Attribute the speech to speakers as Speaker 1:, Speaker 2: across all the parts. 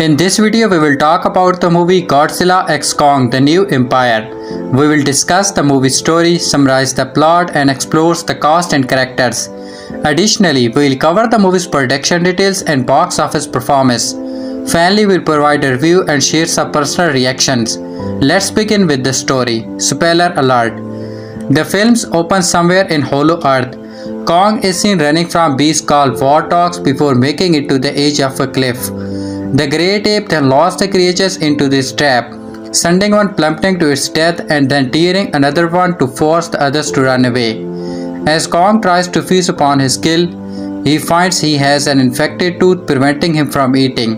Speaker 1: In this video, we will talk about the movie Godzilla x Kong: The New Empire. We will discuss the movie story, summarize the plot, and explore the cast and characters. Additionally, we will cover the movie's production details and box office performance. Finally, we will provide a review and share some personal reactions. Let's begin with the story. Spoiler alert. The films open somewhere in Hollow Earth. Kong is seen running from beasts called warthogs before making it to the edge of a cliff. The great ape then lost the creatures into this trap, sending one plummeting to its death and then tearing another one to force the others to run away. As Kong tries to feast upon his kill, he finds he has an infected tooth preventing him from eating.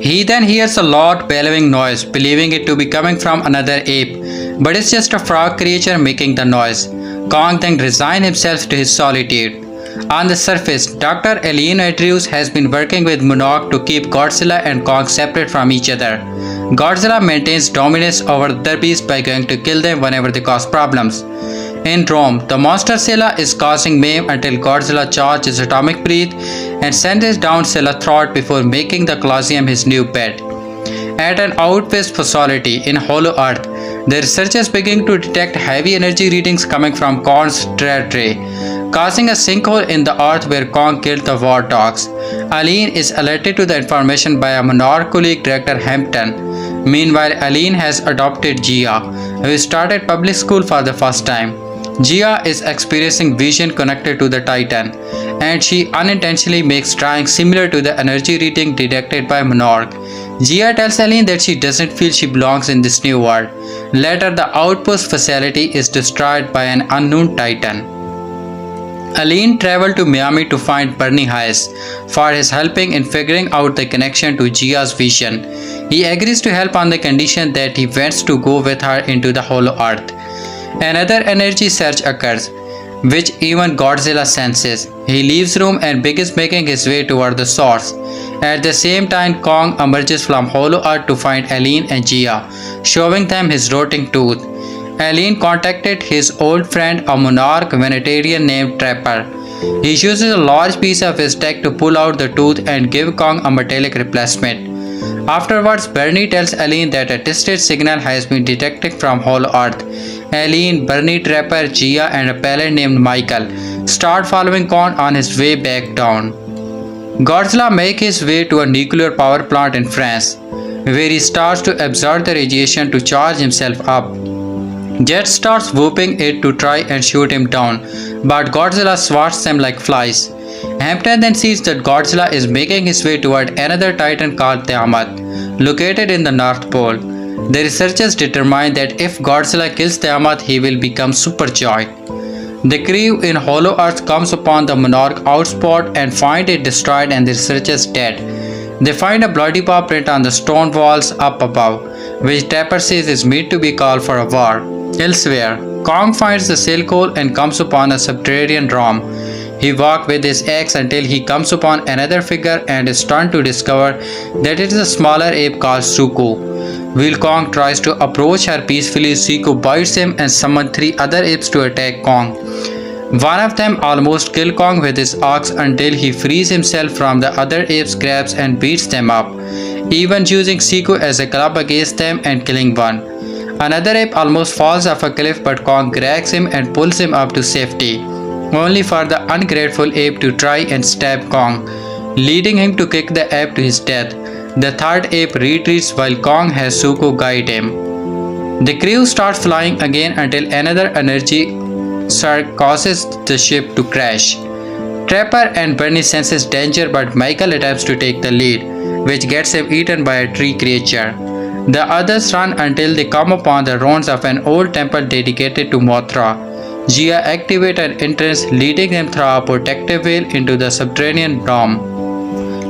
Speaker 1: He then hears a loud bellowing noise, believing it to be coming from another ape, but it's just a frog creature making the noise. Kong then resigns himself to his solitude. On the surface, Dr. Eileen Andrews has been working with Monarch to keep Godzilla and Kong separate from each other. Godzilla maintains dominance over other beasts by going to kill them whenever they cause problems. In Rome, the Monsterverse is causing mayhem until Godzilla charges his atomic breath and sends down Silla's throat before making the Colosseum his new pet. At an outpost facility in Hollow Earth, the researchers begin to detect heavy energy readings coming from Kong's territory, causing a sinkhole in the earth where Kong killed the warthogs. Eileen is alerted to the information by a Monarch colleague, Director Hampton. Meanwhile, Eileen has adopted Gia, who started public school for the first time. Gia is experiencing vision connected to the Titan, and she unintentionally makes drawings similar to the energy reading detected by Monarch. Gia tells Eileen that she doesn't feel she belongs in this new world. Later, the outpost facility is destroyed by an unknown Titan. Eileen traveled to Miami to find Bernie Hayes for his helping in figuring out the connection to Gia's vision. He agrees to help on the condition that he wants to go with her into the Hollow Earth. Another energy surge occurs, which even Godzilla senses. He leaves room and begins making his way toward the source. At the same time, Kong emerges from Hollow Earth to find Eileen and Gia, showing them his rotting tooth. Eileen contacted his old friend, a Monarch vegetarian named Trapper. He uses a large piece of his tech to pull out the tooth and give Kong a metallic replacement. Afterwards, Bernie tells Eileen that a tested signal has been detected from Hollow Earth. Eileen, Bernie, Trapper, Gia, and a pilot named Michael start following Kong on his way back down. Godzilla makes his way to a nuclear power plant in France, where he starts to absorb the radiation to charge himself up. Jet starts whooping it to try and shoot him down, but Godzilla swats them like flies. Hampton then sees that Godzilla is making his way toward another Titan called Tiamat, located in the North Pole. The researchers determine that if Godzilla kills Tiamat, he will become superjoy. The crew in Hollow Earth comes upon the Monarch outspot and find it destroyed and the researchers dead. They find a bloody paw print on the stone walls up above, which Trapper says is meant to be called for a war. Elsewhere, Kong finds the silk hole and comes upon a subterranean realm. He walks with his axe until he comes upon another figure and is stunned to discover that it is a smaller ape called Suku. While Kong tries to approach her peacefully, Suku bites him and summons 3 other apes to attack Kong. One of them almost kills Kong with his axe until he frees himself from the other apes' grabs and beats them up, even using Suku as a club against them and killing one. Another ape almost falls off a cliff, but Kong grabs him and pulls him up to safety, only for the ungrateful ape to try and stab Kong, leading him to kick the ape to his death. The third ape retreats while Kong has Suku guide him. The crew starts flying again until another energy surge causes the ship to crash. Trapper and Bernie senses danger, but Michael attempts to take the lead, which gets him eaten by a tree creature. The others run until they come upon the ruins of an old temple dedicated to Mothra. Gia activates an entrance, leading them through a protective veil into the subterranean realm.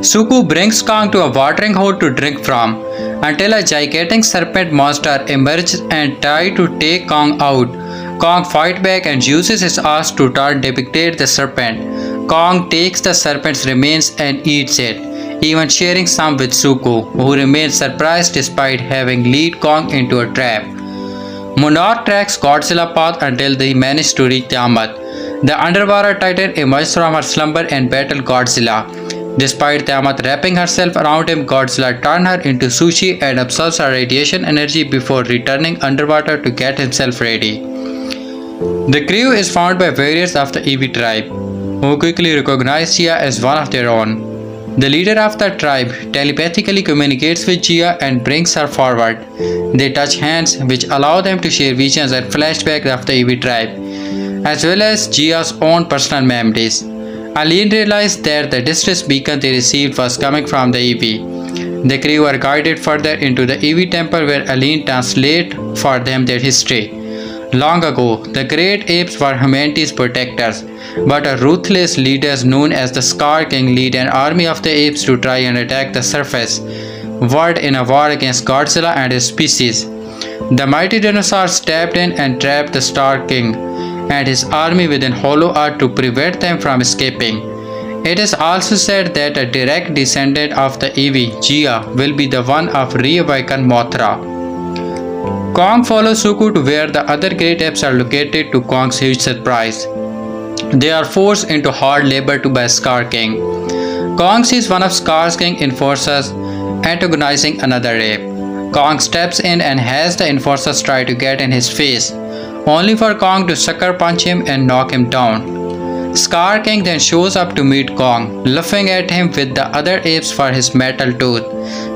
Speaker 1: Suku brings Kong to a watering hole to drink from, until a gigantic serpent monster emerges and tries to take Kong out. Kong fights back and uses his axe to decapitate the serpent. Kong takes the serpent's remains and eats it, even sharing some with Suku, who remains surprised despite having led Kong into a trap. Monarch tracks Godzilla's path until they manage to reach Tiamat. The underwater titan emerges from her slumber and battles Godzilla. Despite Tiamat wrapping herself around him, Godzilla turns her into sushi and absorbs her radiation energy before returning underwater to get himself ready. The crew is found by warriors of the Eevee tribe, who quickly recognize Gia as one of their own. The leader of the tribe telepathically communicates with Gia and brings her forward. They touch hands, which allow them to share visions and flashbacks of the Eevee tribe, as well as Gia's own personal memories. Aline realized that the distress beacon they received was coming from the Eevee. The crew are guided further into the Eevee temple where Aline translates for them their history. Long ago, the great apes were humanity's protectors, but a ruthless leader known as the Scar King led an army of the apes to try and attack the surface world in a war against Godzilla and his species. The mighty dinosaurs stepped in and trapped the Star King and his army within Hollow Earth to prevent them from escaping. It is also said that a direct descendant of the Eevee, Gia, will be the one of reawakened Mothra. Kong follows Suku to where the other great apes are located to Kong's huge surprise. They are forced into hard labor by Scar King. Kong sees one of Scar King's enforcers antagonizing another ape. Kong steps in and has the enforcers try to get in his face, only for Kong to sucker punch him and knock him down. Scar King then shows up to meet Kong, laughing at him with the other apes for his metal tooth.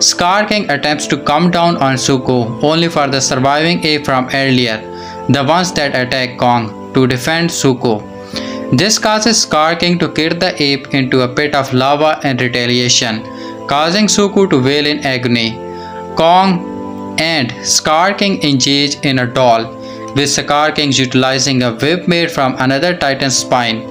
Speaker 1: Scar King attempts to come down on Suku, only for the surviving ape from earlier, the ones that attack Kong, to defend Suku. This causes Scar King to kick the ape into a pit of lava in retaliation, causing Suku to wail in agony. Kong and Scar King engage in a duel, with Scar King utilizing a whip made from another titan's spine.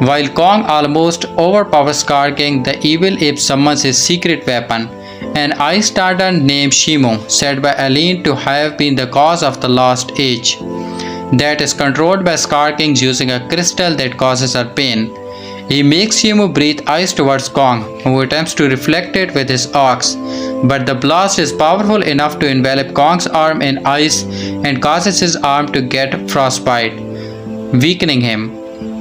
Speaker 1: While Kong almost overpowers Scar King, the evil ape summons his secret weapon, an ice titan named Shimu, said by Aline to have been the cause of the Lost Age, that is controlled by Scar King using a crystal that causes her pain. He makes Shimu breathe ice towards Kong, who attempts to reflect it with his axe, but the blast is powerful enough to envelop Kong's arm in ice and causes his arm to get frostbite, weakening him.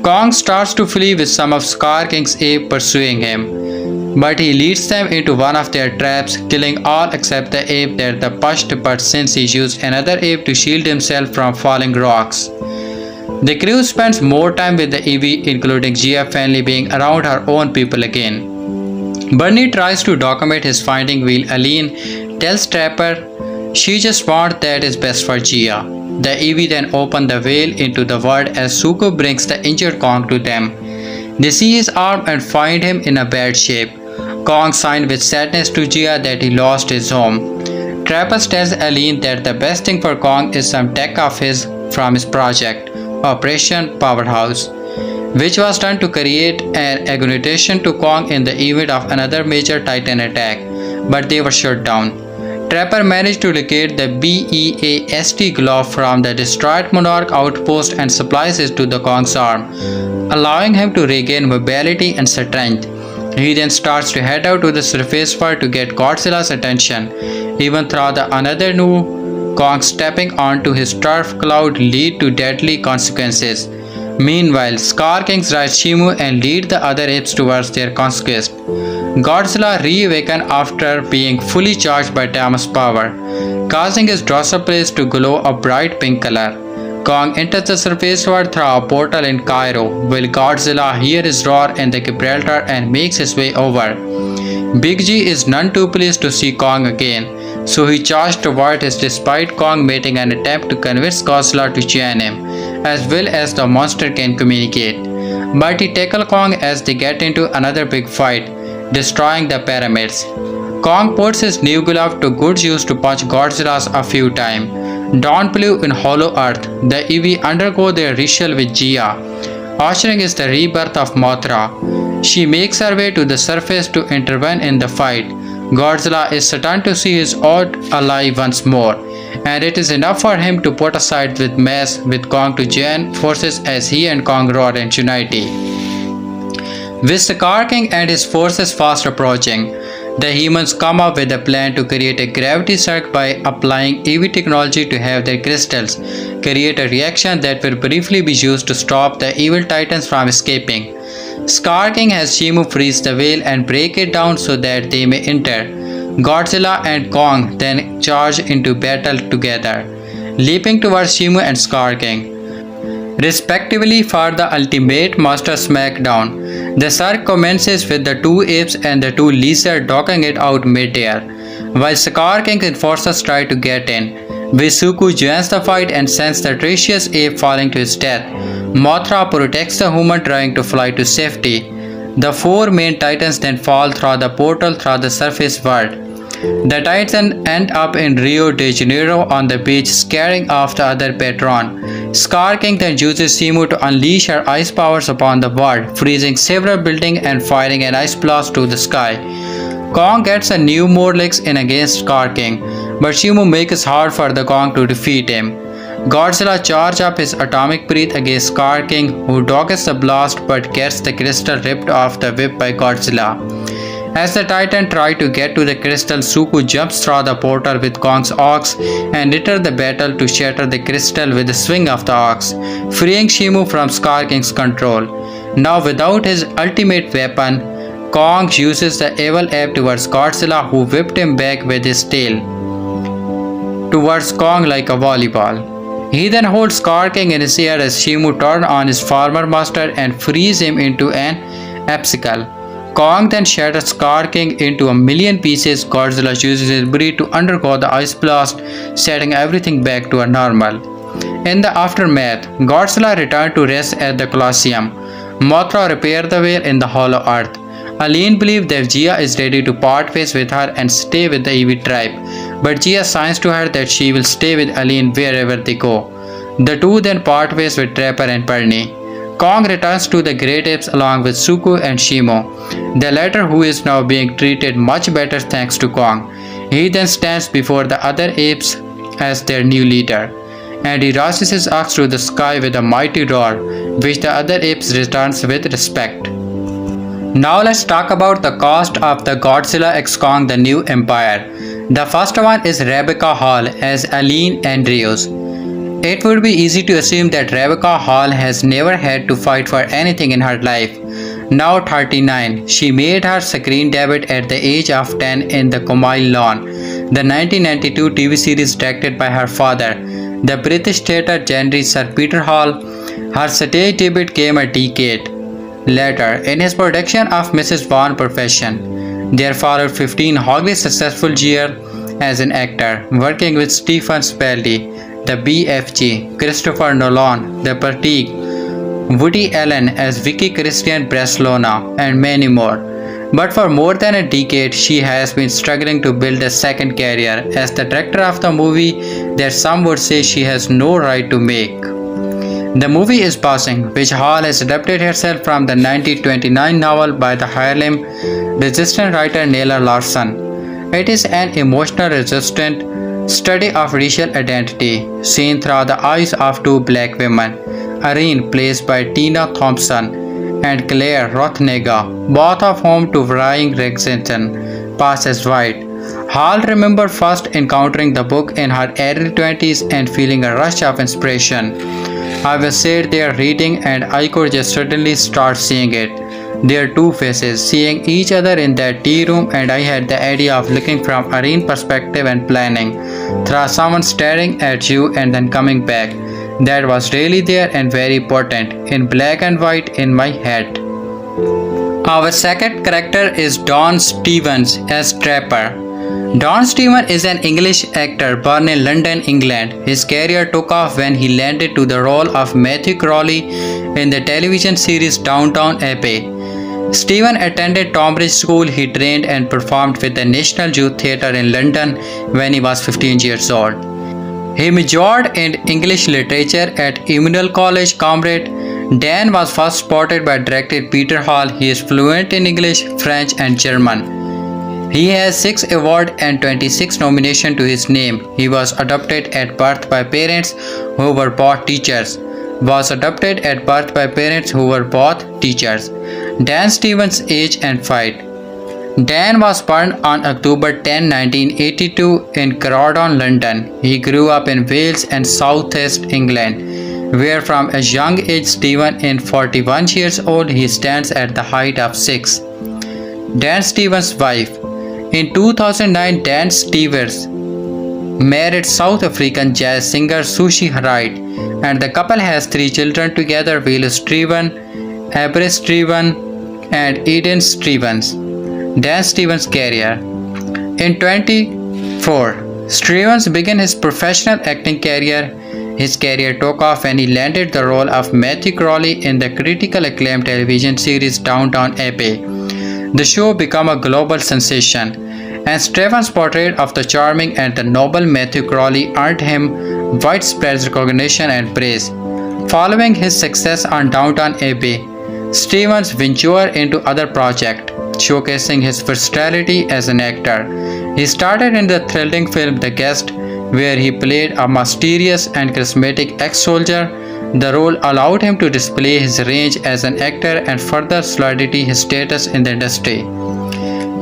Speaker 1: Kong starts to flee with some of Scar King's ape pursuing him, but he leads them into one of their traps, killing all except the ape that the pushed, but since he used another ape to shield himself from falling rocks. The crew spends more time with the Eevee, including Gia finally being around her own people again. Bernie tries to document his finding while Aline tells Trapper she just wants that is best for Gia. The Eevee then open the veil into the world as Suku brings the injured Kong to them. They see his arm and find him in a bad shape. Kong signs with sadness to Gia that he lost his home. Trappers tells Aline that the best thing for Kong is some tech of his from his project, Operation Powerhouse, which was done to create an augmentation to Kong in the event of another major Titan attack, but they were shut down. Trapper managed to locate the BEAST glove from the destroyed Monarch outpost and supplies it to the Kong's arm, allowing him to regain mobility and strength. He then starts to head out to the surface world to get Godzilla's attention, even though the another new Kong stepping onto his turf cloud lead to deadly consequences. Meanwhile, Scar King rides Shimu and lead the other apes towards their conquest. Godzilla reawakens after being fully charged by Tiamat's power, causing his dorsal plates to glow a bright pink color. Kong enters the surface world through a portal in Cairo, while Godzilla hears his roar in the Gibraltar and makes his way over. Big G is none too pleased to see Kong again, so he charged toward us despite Kong making an attempt to convince Godzilla to join him, as well as the monster can communicate. But he tackles Kong as they get into another big fight, destroying the pyramids. Kong puts his new glove to good use to punch Godzilla a few times. Dawn Blue in Hollow Earth, the Eevee undergo their ritual with Gia. Ushering is the rebirth of Mothra. She makes her way to the surface to intervene in the fight. Godzilla is stunned to see his odd ally once more, and it is enough for him to put aside with mess with Kong to join forces as he and Kong roar in unity. With Scar King and his forces fast approaching, the humans come up with a plan to create a gravity shock by applying Eevee technology to have their crystals create a reaction that will briefly be used to stop the evil titans from escaping. Scar King has Shimu freeze the whale and break it down so that they may enter. Godzilla and Kong then charge into battle together, leaping towards Shimu and Scar King, respectively for the ultimate Master Smackdown. The circ commences with the two apes and the two lizards docking it out mid-air, while Scar King enforcers try to get in. Visuku joins the fight and sends the treacherous ape falling to his death. Mothra protects the human trying to fly to safety. The four main titans then fall through the portal through the surface world. The Titans end up in Rio de Janeiro on the beach scaring off the other patron. Scar King then uses Shimu to unleash her ice powers upon the world, freezing several buildings and firing an ice blast to the sky. Kong gets a new Morlex in against Scar King, but Shimu makes it hard for the Kong to defeat him. Godzilla charges up his atomic breath against Scar King, who dodges the blast but gets the crystal ripped off the whip by Godzilla. As the Titan tries to get to the crystal, Suku jumps through the portal with Kong's ox and enters the battle to shatter the crystal with the swing of the ox, freeing Shimu from Scar King's control. Now without his ultimate weapon, Kong uses the evil ape towards Godzilla, who whipped him back with his tail towards Kong like a volleyball. He then holds Scar King in his air as Shimu turns on his former master and frees him into an icicle. Kong then shatters Scar King into a million pieces. Godzilla uses his breath to undergo the ice blast, setting everything back to a normal. In the aftermath, Godzilla returned to rest at the Colosseum. Mothra repaired the whale in the hollow earth. Aline believes that Gia is ready to part ways with her and stay with the Eevee tribe, but Gia signs to her that she will stay with Aline wherever they go. The two then part ways with Trapper and Perny. Kong returns to the Great Apes along with Suku and Shimo, the latter who is now being treated much better thanks to Kong. He then stands before the other apes as their new leader, and he raises his axe to the sky with a mighty roar, which the other apes returns with respect. Now let's talk about the cast of the Godzilla x Kong The New Empire. The first one is Rebecca Hall as Aline Andrews. It would be easy to assume that Rebecca Hall has never had to fight for anything in her life. Now 39, she made her screen debut at the age of 10 in The Comail Lawn, the 1992 TV series directed by her father, the British theatre genre Sir Peter Hall. Her stage debut came a decade later in his production of Mrs. Vaughan Profession. There followed 15 highly successful years as an actor, working with Stephen Spalding, the BFG, Christopher Nolan, The Pratique, Woody Allen as Vicky Christian Barcelona, and many more. But for more than a decade, she has been struggling to build a second career as the director of the movie that some would say she has no right to make. The movie is Passing, which Hall has adapted herself from the 1929 novel by the Harlem resistant writer Nella Larson. It is an emotional resistant study of racial identity, seen through the eyes of two black women, Irene, played by Tina Thompson, and Claire Rothnega, both of whom to varying recensions pass as white. Hall remembered first encountering the book in her early 20s and feeling a rush of inspiration. I was sat there reading and I could just suddenly start seeing it. Their two faces, seeing each other in that tea room, and I had the idea of looking from Irene's perspective and planning through someone staring at you and then coming back. That was really there and very important, in black and white in my head. Our second character is Don Stevens as Trapper. Don Stevens is an English actor born in London, England. His career took off when he landed to the role of Matthew Crawley in the television series Downton Abbey. Stephen attended Tonbridge School. He trained and performed with the National Youth Theatre in London when he was 15 years old. He majored in English literature at Emanuel College, Cambridge. Dan was first spotted by director Peter Hall. He is fluent in English, French, and German. He has 6 awards and 26 nominations to his name. He was adopted at birth by parents who were both teachers. Dan Stevens' age and fight. Dan was born on October 10, 1982 in Croydon, London. He grew up in Wales and South East England, where from a young age Steven in 41 years old he stands at the height of 6. Dan Stevens' wife. In 2009, Dan Stevens married South African jazz singer Sushi Wright, and the couple has 3 children together: Will Steven, Abre Steven, and Eden Stevens. Dan Stevens' career. In 2004, Stevens began his professional acting career. His career took off when he landed the role of Matthew Crowley in the critically acclaimed television series Downton Abbey. The show became a global sensation, and Stevens' portrait of the charming and the noble Matthew Crowley earned him widespread recognition and praise. Following his success on Downton Abbey, Stevens ventured into other projects, showcasing his versatility as an actor. He started in the thrilling film The Guest, where he played a mysterious and charismatic ex-soldier. The role allowed him to display his range as an actor and further solidify his status in the industry.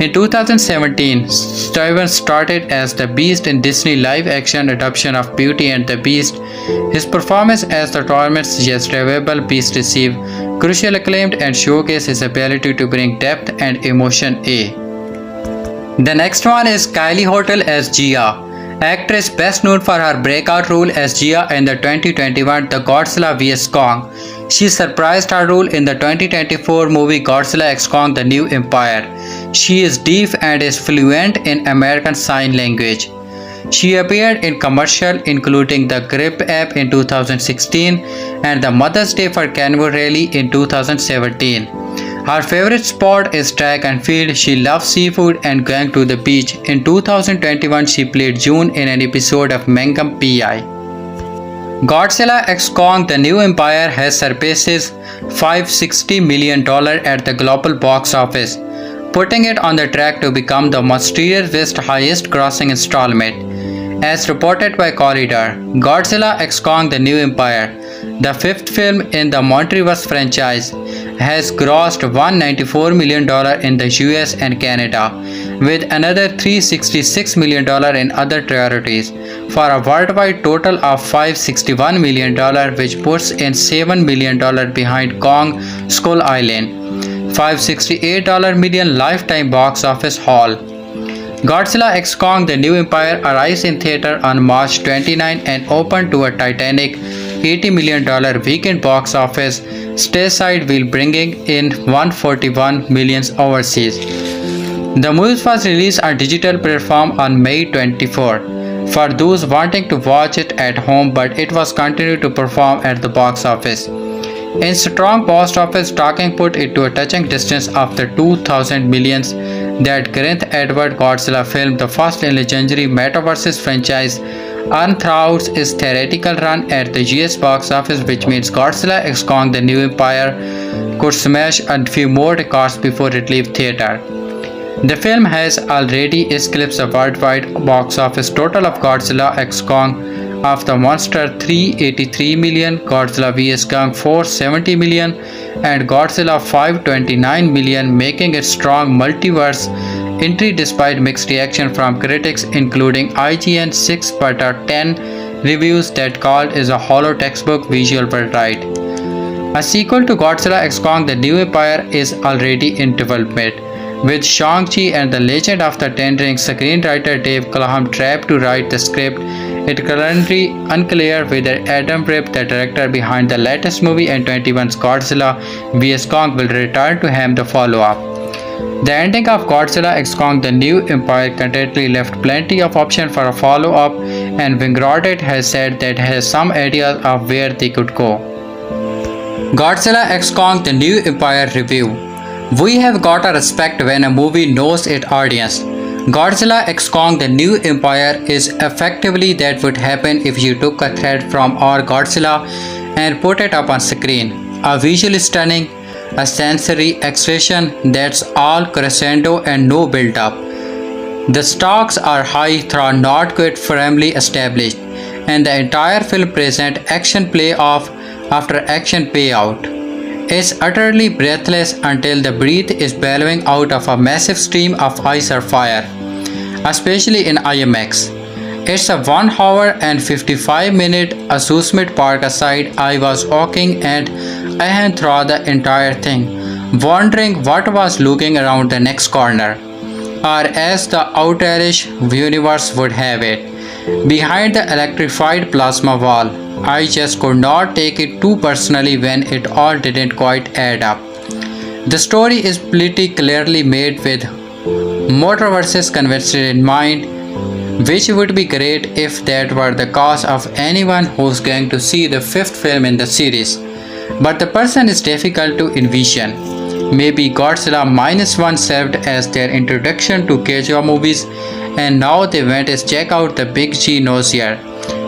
Speaker 1: In 2017, Stevens started as the Beast in Disney live-action adaptation of Beauty and the Beast. His performance as the torment suggestible Beast received crucial acclaim and showcased his ability to bring depth and emotion. The next one is Kaylee Hottle as Gia. Actress best known for her breakout role as Gia in the 2021 The Godzilla vs. Kong. She surprised her role in the 2024 movie Godzilla x Kong The New Empire. She is deaf and is fluent in American Sign Language. She appeared in commercials including the Grip app in 2016 and the Mother's Day for Canva rally in 2017. Her favorite sport is track and field. She loves seafood and going to the beach. In 2021, she played June in an episode of Mangum P.I. Godzilla x Kong The New Empire has surpasses $560 million at the global box office, putting it on the track to become the Monsterverse highest grossing installment. As reported by Collider, Godzilla x Kong The New Empire, the 5th film in the Monsterverse franchise, has grossed $194 million in the US and Canada, with another $366 million in other territories, for a worldwide total of $561 million, which puts in $7 million behind Kong Skull Island, $568 million lifetime box office haul. Godzilla x Kong The New Empire arrives in theater on March 29 and opened to a titanic $80 million weekend box office stateside while bringing in $141 million overseas. The movie was released on digital platform on May 24 for those wanting to watch it at home, but it was continued to perform at the box office. In strong box office tracking put it to a touching distance of the 2,000 millions that Gareth Edward Godzilla film, the first in legendary Metaverses franchise, earned throughout its theatrical run at the US box office, which means Godzilla x Kong The New Empire could smash a few more records before it leaves theater. The film has already eclipsed the worldwide box office total of Godzilla x Kong of the Monster $383 million, Godzilla vs. Kong $470 million, and Godzilla $529 million, making it strong multiverse entry despite mixed reaction from critics, including IGN 6/10 reviews that called it a hollow textbook visual but right. A sequel to Godzilla x Kong The New Empire is already in development, with Shang-Chi and the Legend of the Ten Rings screenwriter Dave Claham trapped to write the script. It currently unclear whether Adam Wingard, the director behind the latest movie and 21's Godzilla vs. Kong, will return to helm the follow-up. The ending of Godzilla x Kong The New Empire currently left plenty of options for a follow-up, and Wingard has said that has some ideas of where they could go. Godzilla x Kong The New Empire review. We have got a respect when a movie knows its audience. Godzilla x Kong The New Empire is effectively that would happen if you took a thread from our Godzilla and put it up on screen. A visually stunning, a sensory expression that's all crescendo and no build-up. The stakes are high though not quite firmly established, and the entire film presents action play-off after action payout. It's utterly breathless until the breath is bellowing out of a massive stream of ice or fire, especially in IMAX. It's a 1 hour and 55-minute amusement park aside. I was walking and ahead through the entire thing, wondering what was looking around the next corner, or as the outlandish universe would have it, behind the electrified plasma wall. I just could not take it too personally when it all didn't quite add up. The story is pretty clearly made with Motorverse's convention in mind, which would be great if that were the cause of anyone who's going to see the fifth film in the series. But the person is difficult to envision. Maybe Godzilla Minus One served as their introduction to Keijo movies, and now they went to check out the Big G nosier,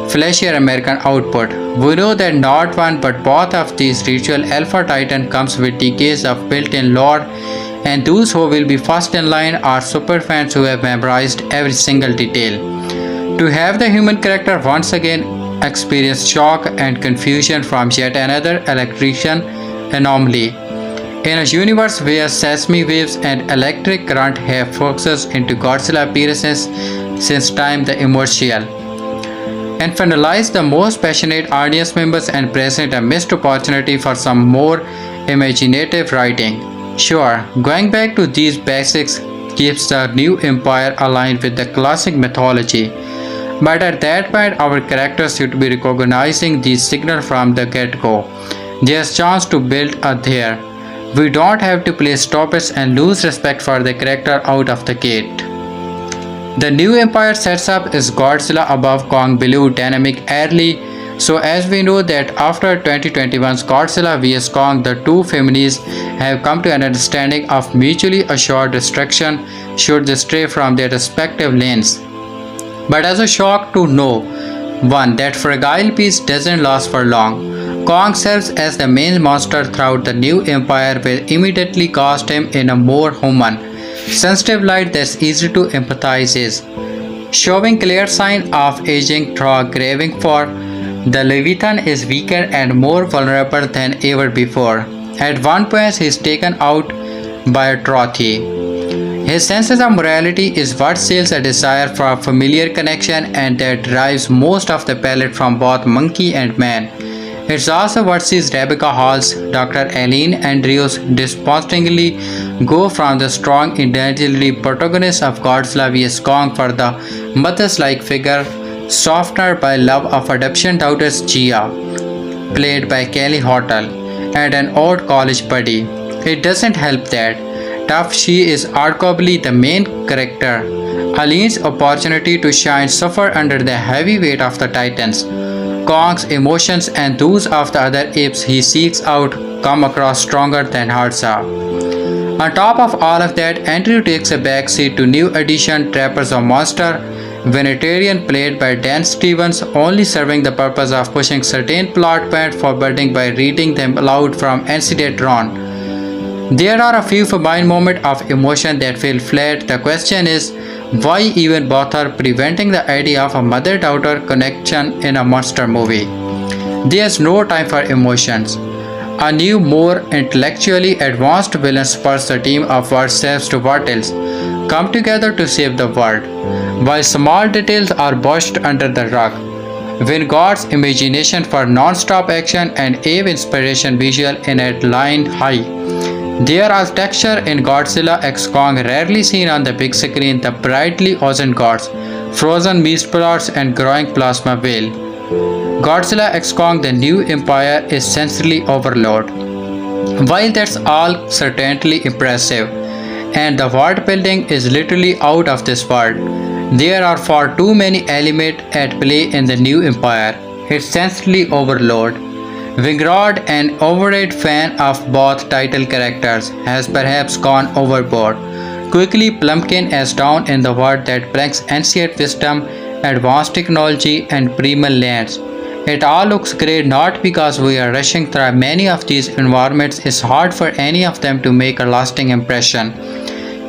Speaker 1: flashier American output. We know that not one but both of these ritual Alpha Titan comes with decades of built-in lore, and those who will be first in line are superfans who have memorized every single detail. To have the human character once again experience shock and confusion from yet another electrician anomaly. In a universe where sesame waves and electric current have focuses into Godzilla appearances since time the immortal, and finalize the most passionate audience members and present a missed opportunity for some more imaginative writing. Sure, going back to these basics keeps the new empire aligned with the classic mythology, but at that point our characters should be recognizing these signals from the get-go. There's chance to build a there. We don't have to play stoppers and lose respect for the character out of the gate. The new empire sets up is Godzilla above Kong below dynamic early. So as we know that after 2021's Godzilla vs Kong, the two families have come to an understanding of mutually assured destruction should they stray from their respective lanes. But as a shock to know, one, that fragile piece doesn't last for long. Kong serves as the main monster throughout the new empire will immediately cast him in a more human, sensitive light that's easy to empathize with, showing clear sign of aging through a craving for the Leviathan is weaker and more vulnerable than ever before. At one point he is taken out by a trophy. His senses of morality is what seals a desire for a familiar connection, and that drives most of the palette from both monkey and man. It's also what sees Rebecca Hall's Dr. Eileen Andrews disposingly go from the strong, intelligent protagonist of Godzilla vs Kong for the mother's-like figure, softened by love of adoption daughters Gia, played by Kaylee Hottle, and an old college buddy. It doesn't help that tough she is arguably the main character. Eileen's opportunity to shine suffer under the heavy weight of the Titans. Kong's emotions and those of the other apes he seeks out come across stronger than hers are. On top of all of that, Andrew takes a backseat to new edition Trappers of Monster, Venetarian played by Dan Stevens, only serving the purpose of pushing certain plot points forwarding by reading them aloud from NCD Drawn. There are a few fine moments of emotion that feel flat. The question is, why even bother preventing the idea of a mother-daughter connection in a monster movie? There's no time for emotions. A new, more intellectually advanced villain spurs the team of what serves to what else come together to save the world, while small details are brushed under the rug. When God's imagination for non-stop action and Abe inspiration visual in a line high. There are texture in Godzilla x Kong rarely seen on the big screen, the brightly ocean gods, frozen beast plots and growing plasma whale. Godzilla x Kong the New Empire is sensory overload. While that's all certainly impressive, and the world building is literally out of this world, there are far too many elements at play in the New Empire. It's sensory overload. Wingard, an overrated fan of both title characters, has perhaps gone overboard, quickly plummeting as down in the world that brings ancient wisdom, advanced technology, and primal lands. It all looks great not because we are rushing through many of these environments. It's hard for any of them to make a lasting impression.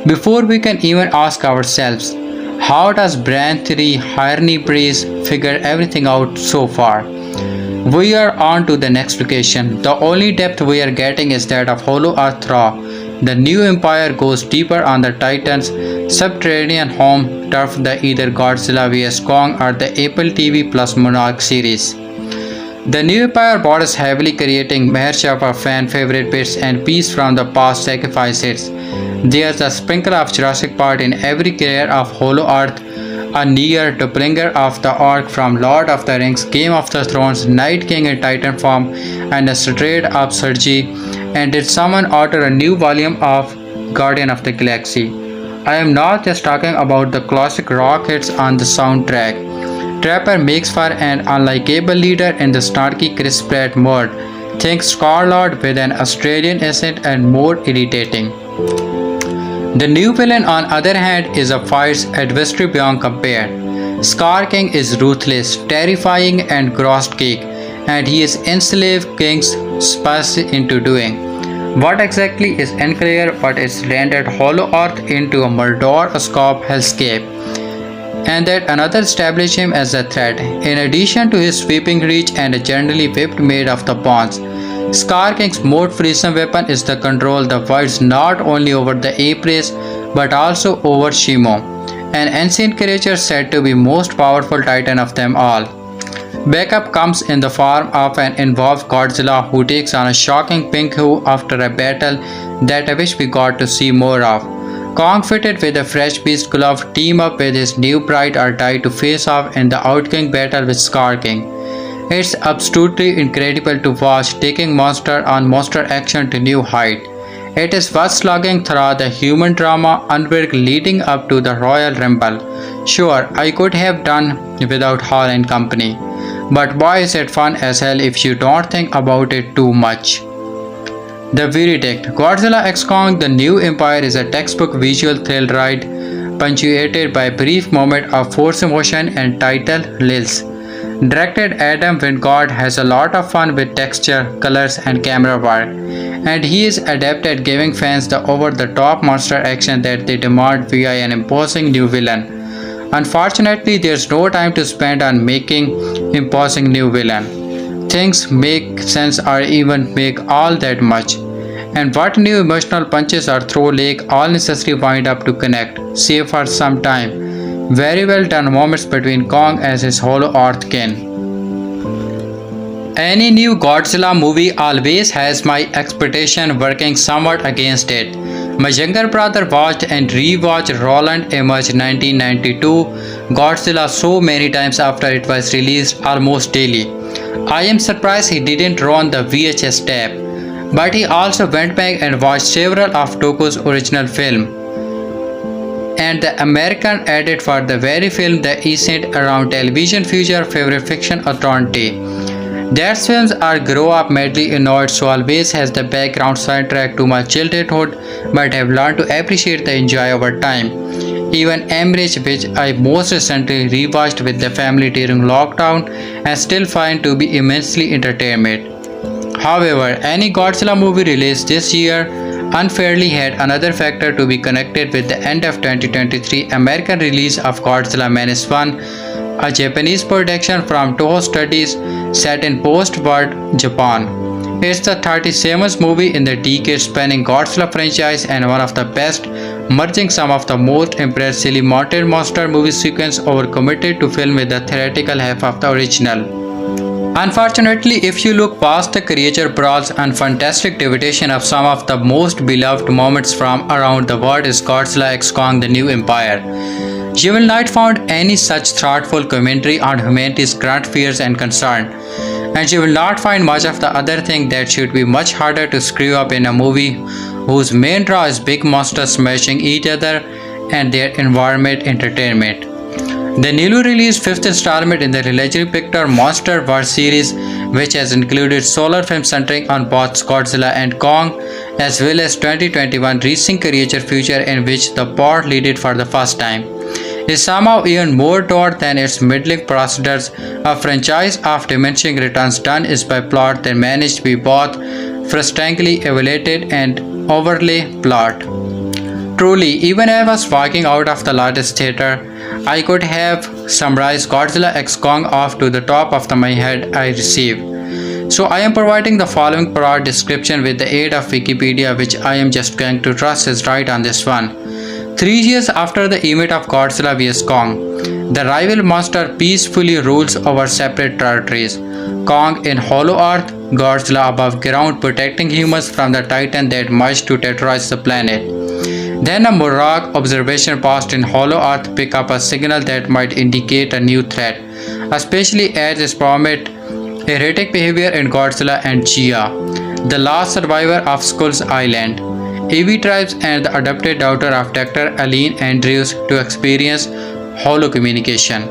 Speaker 1: Before we can even ask ourselves, how does Brand 3 Harney Breeze figure everything out so far? We are on to the next location. The only depth we are getting is that of Hollow Earth Raw. The New Empire goes deeper on the Titans subterranean home turf the either Godzilla vs Kong or the Apple TV Plus Monarch series. The new Empire borrows heavily, creating mashup of fan favorite bits and pieces from the past sacrifices. There's a sprinkle of Jurassic Park in every layer of Hollow Earth, a near doppelganger of the Orc from Lord of the Rings, Game of the Thrones, Night King in Titan form, and a straight up Sergi. And did someone order a new volume of Guardian of the Galaxy? I am not just talking about the classic rock hits on the soundtrack. Trapper makes for an unlikable leader in the snarky Chris Pratt mode. Think Star-Lord with an Australian accent and more irritating. The new villain, on other hand, is a fight's adversary beyond compare. Scar King is ruthless, terrifying, and gross cake, and he is enslaved King's spice into doing. What exactly is unclear, but it's rendered Hollow Earth into a Mordor-scope hellscape, and that another established him as a threat. In addition to his sweeping reach and a generally whipped made of the bones, Scar King's most fearsome weapon is the control the wields not only over the ape race but also over Shimo, an ancient creature said to be most powerful titan of them all. Backup comes in the form of an involved Godzilla who takes on a shocking pink hue after a battle that I wish we got to see more of. Kong, fitted with a fresh beast glove, team up with his new bride or die to face off in the outgoing battle with Scar King. It's absolutely incredible to watch, taking monster on monster action to new height. It is worth slugging through the human drama unveiled leading up to the Royal Rumble. Sure, I could have done without Hall and company, but boy is it fun as hell if you don't think about it too much. The verdict: Godzilla x Kong The New Empire is a textbook visual thrill ride, punctuated by a brief moment of force emotion and title lulls. Directed Adam Wingard has a lot of fun with texture, colors, and camera work, and he is adept at giving fans the over-the-top monster action that they demand via an imposing new villain. Unfortunately, there's no time to spend on making imposing new villain. Things make sense or even make all that much. And what new emotional punches or throw leg all necessary wind up to connect, save for some time. Very well done moments between Kong as his Hollow Earth kin. Any new Godzilla movie always has my expectation working somewhat against it. My younger brother watched and rewatched Roland Emmerich 1992 Godzilla so many times after it was released, almost daily. I am surprised he didn't run the VHS tape, but he also went back and watched several of Toku's original film and the American edit for the very film that is centered around television future favorite fiction authority. Their films are grow up madly annoyed, so always has the background soundtrack to my childhood, but have learned to appreciate the enjoy over time. Even Emmerich, which I most recently rewatched with the family during lockdown, and still find to be immensely entertainment. However, any Godzilla movie released this year unfairly had another factor to be connected with the end of 2023 American release of Godzilla Minus One, a Japanese production from Toho Studios set in post-war Japan. It's the 37th movie in the decade-spanning Godzilla franchise and one of the best, merging some of the most impressively mounted monster movie sequence overcommitted to film with the theatrical half of the original. Unfortunately, if you look past the creature brawls and fantastic depiction of some of the most beloved moments from around the world is Godzilla x Kong The New Empire, you will not find any such thoughtful commentary on humanity's current fears and concern, and you will not find much of the other thing that should be much harder to screw up in a movie whose main draw is big monsters smashing each other and their environment entertainment. The newly released fifth installment in the legendary picture Monsterverse series, which has included solo films centering on both Godzilla and Kong, as well as 2021 Racing Creature Future in which the part leaded for the first time, is somehow even more dark than its middling procedures. A franchise of diminishing returns done is by plot that managed to be both frustratingly evaluated and overly plot. Truly, even I was walking out of the largest theater, I could have summarized Godzilla x Kong off to the top of my head I received. So I am providing the following broad description with the aid of Wikipedia, which I am just going to trust is right on this one. 3 years after the event of Godzilla vs. Kong, the rival monster peacefully rules over separate territories. Kong in Hollow Earth, Godzilla above ground protecting humans from the titan that merged to terrorize the planet. Then a Morag observation post in Hollow Earth pick up a signal that might indicate a new threat, especially as it promotes erratic behavior in Godzilla and Gia, the last survivor of Skull's Island. AV tribes and the adopted daughter of Dr. Aline Andrews to experience hollow communication.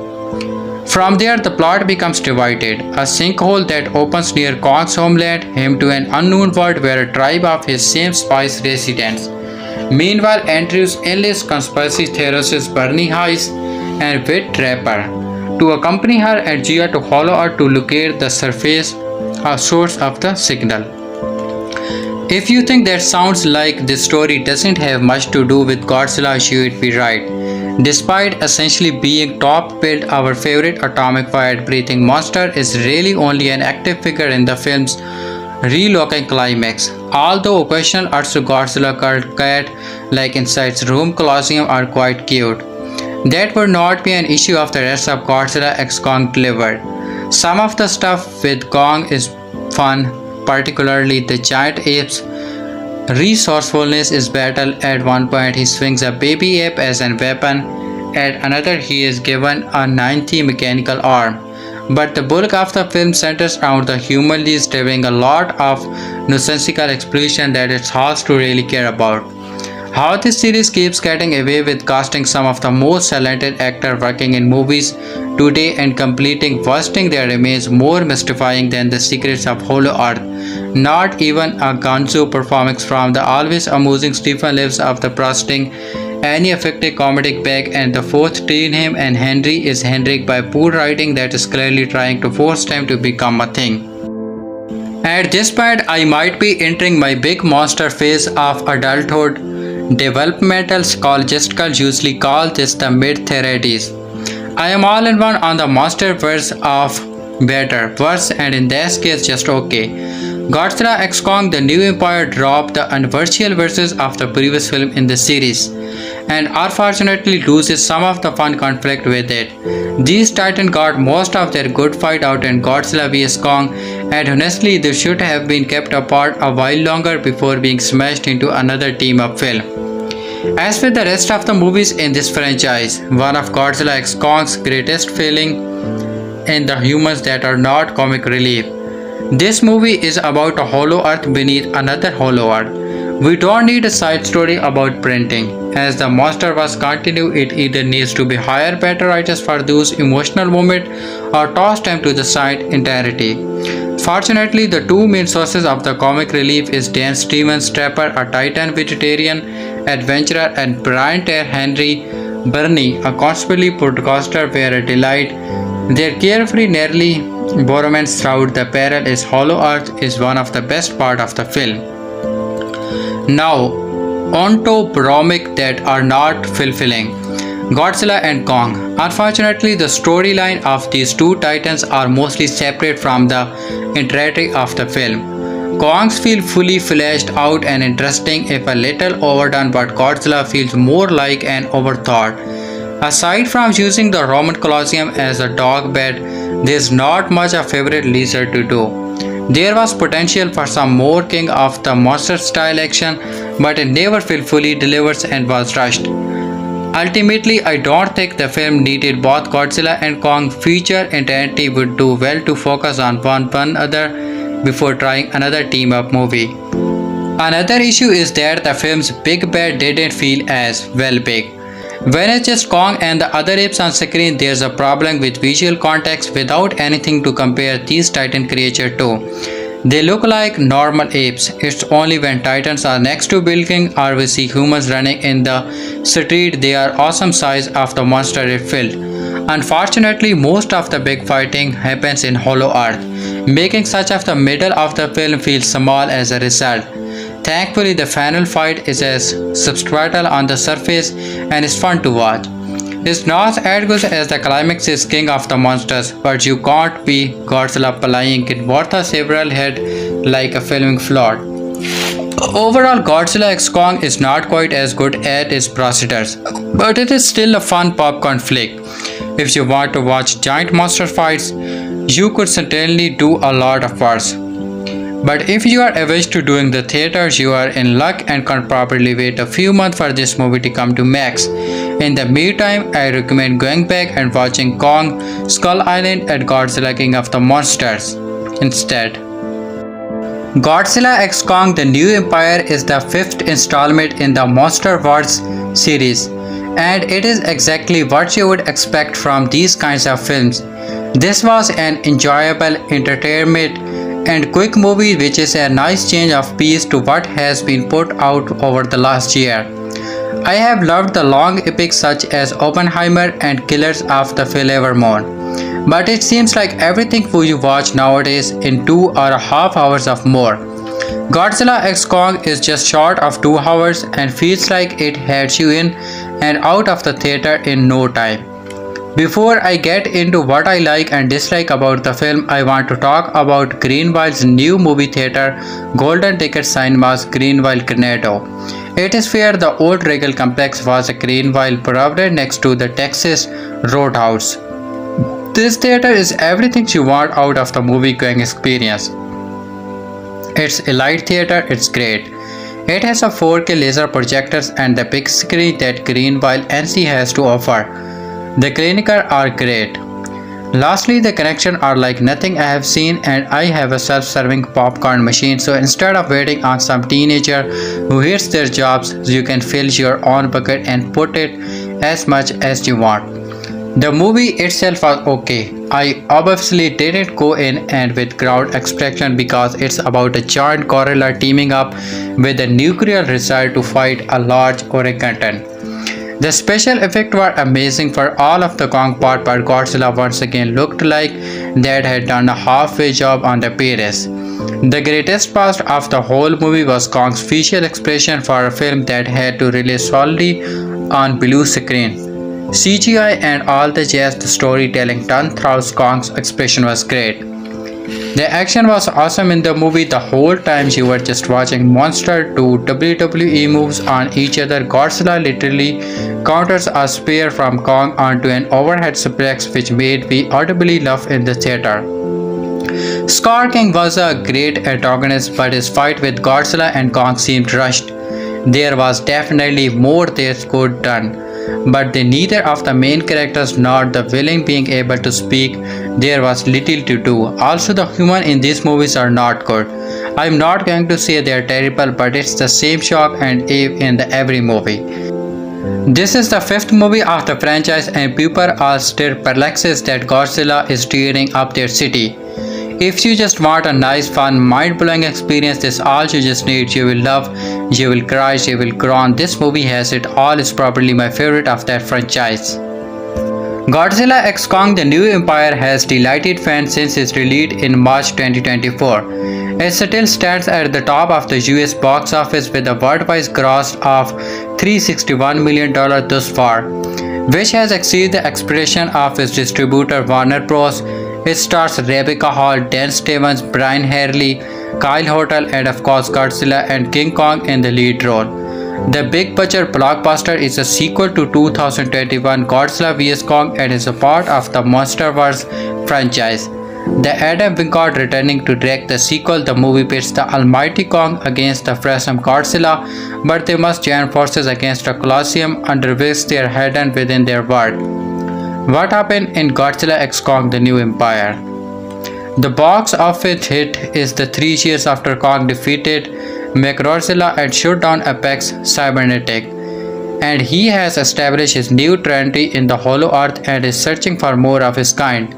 Speaker 1: From there, the plot becomes divided. A sinkhole that opens near Kong's homeland him to an unknown world where a tribe of his same spice residents. Meanwhile, Andrews enlists conspiracy theorist Bernie Heiss and Wit Trapper to accompany her and Gia to Hollow Earth to locate the source of the signal. If you think that sounds like this story doesn't have much to do with Godzilla, you would be right. Despite essentially being top-billed, our favorite atomic fire-breathing monster is really only an active figure in the film's relooking climax. Although occasional Earth's Godzilla cat like Inside's Room Colosseum are quite cute. That would not be an issue if the rest of Godzilla x Kong delivered. Some of the stuff with Kong is fun, particularly the giant ape's resourcefulness is battle. At one point he swings a baby ape as a weapon, at another he is given a 90 mechanical arm. But the bulk of the film centers around the human leads doing a lot of nonsensical explosion that it's hard to really care about. How this series keeps getting away with casting some of the most talented actors working in movies today and completing worst there remains more mystifying than the secrets of Hollow Earth. Not even a gonzo performance from the always amusing Stephen Lives of the Prosting any effective comedic bag, and the fourth teen him and Henry is Hendrik by poor writing that is clearly trying to force time to become a thing. At this point, I might be entering my big monster phase of adulthood. Developmental psychologists usually call this the mid-30s. I am all in one on the Monsterverse of better, worse, and in this case just okay. Godzilla x Kong The New Empire dropped the unvirtual versions of the previous film in the series, and unfortunately loses some of the fun conflict with it. These titans got most of their good fight out in Godzilla vs Kong, and honestly they should have been kept apart a while longer before being smashed into another team-up film. As with the rest of the movies in this franchise, one of Godzilla x Kong's greatest failing in the humans that are not comic relief. This movie is about a hollow earth beneath another hollow earth. We don't need a side story about printing. As the Monsterverse continues, it either needs to be hire better writers for those emotional moments or toss them to the side entirely. Fortunately, the two main sources of the comic relief is Dan Stevens Trapper, a titan vegetarian adventurer, and Brian Ter Henry Burney, a constantly podcaster were a delight. Their carefree nearly borrowments throughout the peril is Hollow Earth is one of the best part of the film. Now, onto bromic that are not fulfilling. Godzilla and Kong. Unfortunately, the storyline of these two titans are mostly separate from the entirety of the film. Kongs feel fully fleshed out and interesting if a little overdone, but Godzilla feels more like an overthought. Aside from using the Roman Colosseum as a dog bed, there's not much a favorite leisure to do. There was potential for some more King of the Monster style action, but it never felt fully delivered and was rushed. Ultimately, I don't think the film needed both Godzilla and Kong. Future entirety would do well to focus on one another before trying another team-up movie. Another issue is that the film's big bad didn't feel as well big. When it's just Kong and the other apes on screen, there's a problem with visual context without anything to compare these titan creatures to. They look like normal apes. It's only when titans are next to building or we see humans running in the street they are awesome size of the monster it filled. Unfortunately, most of the big fighting happens in Hollow Earth, making such of the middle of the film feel small as a result. Thankfully, the final fight is as substantial on the surface and is fun to watch. It's not as good as the climax is King of the Monsters, but you can't be Godzilla playing it worth a several head like a filming flood. Overall, Godzilla x Kong is not quite as good as its predecessors, but it is still a fun popcorn flick. If you want to watch giant monster fights, you could certainly do a lot of worse. But if you are averse to doing the theaters, you are in luck and can probably wait a few months for this movie to come to Max. In the meantime, I recommend going back and watching Kong, Skull Island and Godzilla King of the Monsters instead. Godzilla x Kong The New Empire is the fifth installment in the Monsterverse series, and it is exactly what you would expect from these kinds of films. This was an enjoyable entertainment and quick movie which is a nice change of pace to what has been put out over the last year. I have loved the long epics such as Oppenheimer and Killers of the Flower Moon. But it seems like everything you watch nowadays in 2.5 hours or more. Godzilla x Kong is just short of 2 hours and feels like it had you in and out of the theater in no time. Before I get into what I like and dislike about the film, I want to talk about Greenville's new movie theater, Golden Ticket Cinemas Greenville, Granado. It is where the old Regal complex was a Greenville provided next to the Texas Roadhouse. This theater is everything you want out of the movie-going experience. It's a light theater, it's great. It has a 4K laser projectors and the big screen that Greenville NC has to offer. The clinical are great. Lastly, the connections are like nothing I have seen, and I have a self-serving popcorn machine, so instead of waiting on some teenager who hates their jobs, you can fill your own bucket and put it as much as you want. The movie itself was okay. I obviously didn't go in and with crowd expectation because it's about a giant gorilla teaming up with a nuclear missile to fight a large orangutan. The special effects were amazing for all of the Kong part, but Godzilla once again looked like that had done a halfway job on the appearance. The greatest part of the whole movie was Kong's facial expression for a film that had to rely solely on blue screen. CGI and all the jazz, the storytelling done through Kong's expression was great. The action was awesome in the movie. The whole time you were just watching monster do WWE moves on each other. Godzilla literally counters a spear from Kong onto an overhead suplex which made me audibly laugh in the theater. Scar King was a great antagonist, but his fight with Godzilla and Kong seemed rushed. There was definitely more they could done, but neither of the main characters nor the villain being able to speak, there was little to do. Also, the humans in these movies are not good. I'm not going to say they are terrible, but it's the same shock and awe in every movie. This is the fifth movie of the franchise, and people are still perplexed that Godzilla is tearing up their city. If you just want a nice, fun, mind-blowing experience, this is all you just need. You will love, you will cry, you will groan. This movie has it all. Is probably my favorite of that franchise. Godzilla x Kong The New Empire has delighted fans since its release in March 2024. It still stands at the top of the US box office with a worldwide gross of $361 million thus far, which has exceeded the expectation of its distributor Warner Bros. It stars Rebecca Hall, Dan Stevens, Brian Harley, Kyle Hottle, and of course Godzilla and King Kong in the lead role. The big budget blockbuster is a sequel to 2021 Godzilla vs Kong and is a part of the Monsterverse franchise. The Adam Wingard returning to direct the sequel. The movie pits the almighty Kong against the fearsome Godzilla, but they must join forces against a Colosseum under which they are hidden within their world. What happened in Godzilla x Kong The New Empire? The box office hit is the 3 years after Kong defeated Godzilla and shut down Apex Cybernetic, and he has established his new territory in the Hollow Earth and is searching for more of his kind.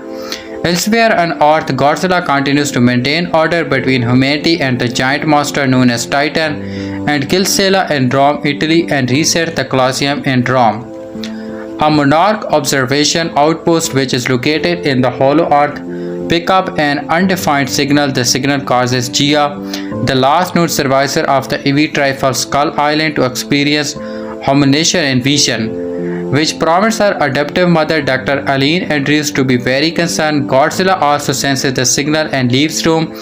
Speaker 1: Elsewhere on Earth, Godzilla continues to maintain order between humanity and the giant monster known as Titan, and kill Sela in Rome, Italy, and reset the Colosseum in Rome. A monarch observation outpost which is located in the Hollow Earth pick up an undefined signal. The signal causes Gia, the last known survivor of the EV tribe of Skull Island, to experience hallucination and vision, which prompts her adoptive mother Dr. Aline Andrews to be very concerned. Godzilla also senses the signal and leaves room,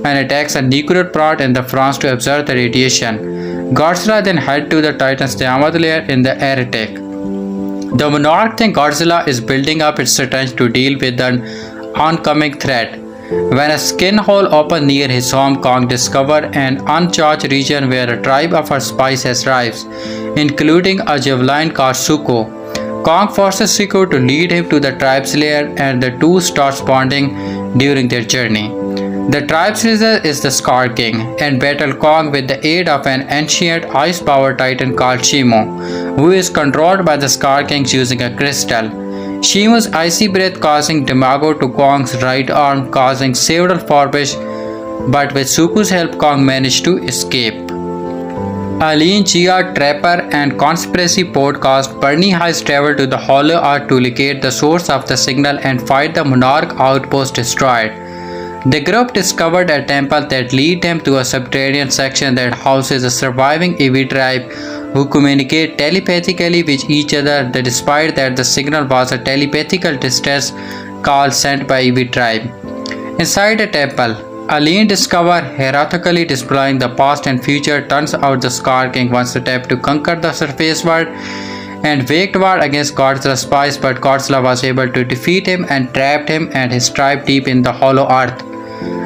Speaker 1: and attacks a nuclear plant in the France to absorb the radiation. Godzilla then heads to the Titan's diamond layer in the air attack. The monarch thinks Godzilla is building up its strength to deal with an oncoming threat. When a skin hole opens near his home, Kong discovers an uncharted region where a tribe of her spies has arrived, including a javelin called Suko. Kong forces Suko to lead him to the tribe's lair, and the two start bonding during their journey. The tribe's leader is the Scar King, and battle Kong with the aid of an ancient ice-powered titan called Shimo, who is controlled by the Scar King using a crystal. Shimo's icy breath causing Demago to Kong's right arm, causing several forbes, but with Suku's help, Kong managed to escape. Aline, Gia, Trapper, and Conspiracy podcast Bernie has traveled to the Hollow Earth to locate the source of the signal and find the Monarch outpost destroyed. The group discovered a temple that leads them to a subterranean section that houses a surviving EV tribe who communicate telepathically with each other, despite that the signal was a telepathical distress call sent by EV tribe. Inside the temple, Aline discovers hierarchically displaying the past and future. Turns out the Scar King wants to attempt to conquer the surface world and waged war against Godzilla's spies, but Godzilla was able to defeat him and trapped him and his tribe deep in the hollow earth.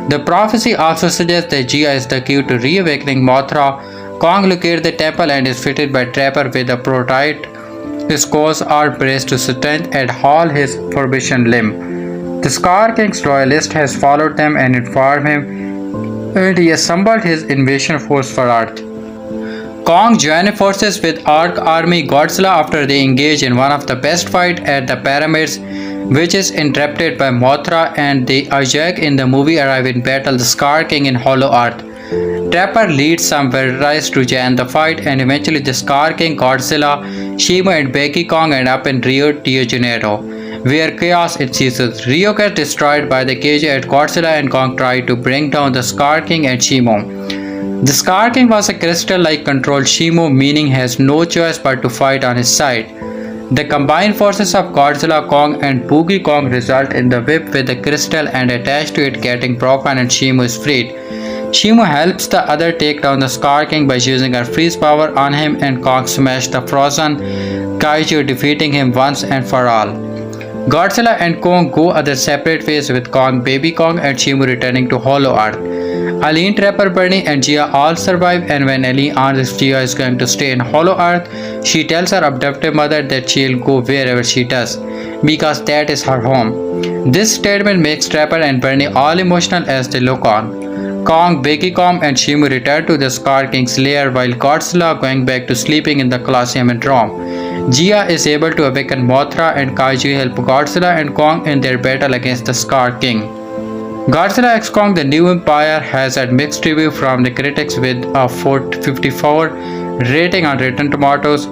Speaker 1: The prophecy also suggests that Gia is the key to reawakening Mothra. Kong locates the temple and is fitted by Trapper with a prototype Skull's art brace to strengthen and haul his forbidden limb. The Scar King's royalist has followed them and informed him, and he assembled his invasion force for Earth. Kong joined forces with Ark Army Godzilla after they engage in one of the best fights at the pyramids, which is interrupted by Mothra, and the Ajak in the movie arrive in battle the Scar King in Hollow Earth. Trapper leads some warriors to join the fight, and eventually the Scar King, Godzilla, Shimo, and Becky Kong end up in Rio de Janeiro, where chaos ensues. Rio gets destroyed by the cage and Godzilla and Kong try to bring down the Scar King and Shimo. The Scar King was a crystal-like controlled Shimo, meaning he has no choice but to fight on his side. The combined forces of Godzilla, Kong, and Boogie Kong result in the whip with the crystal and attached to it getting broken and Shimo is freed. Shimo helps the other take down the Scar King by using her freeze power on him, and Kong smashes the frozen kaiju, defeating him once and for all. Godzilla and Kong go other separate ways, with Kong, Baby Kong, and Shimo returning to Hollow Earth. Aline, Trapper, Bernie, and Gia all survive, and when Aline asks if Gia is going to stay in Hollow Earth, she tells her abducted mother that she'll go wherever she does, because that is her home. This statement makes Trapper and Bernie all emotional as they look on. Kong, Becky Kong, and Shimo return to the Scar King's lair, while Godzilla going back to sleeping in the Colosseum in Rome. Gia is able to awaken Mothra, and Kaiju help Godzilla and Kong in their battle against the Scar King. Godzilla x Kong The New Empire has had mixed review from the critics with a 454 rating on Rotten Tomatoes.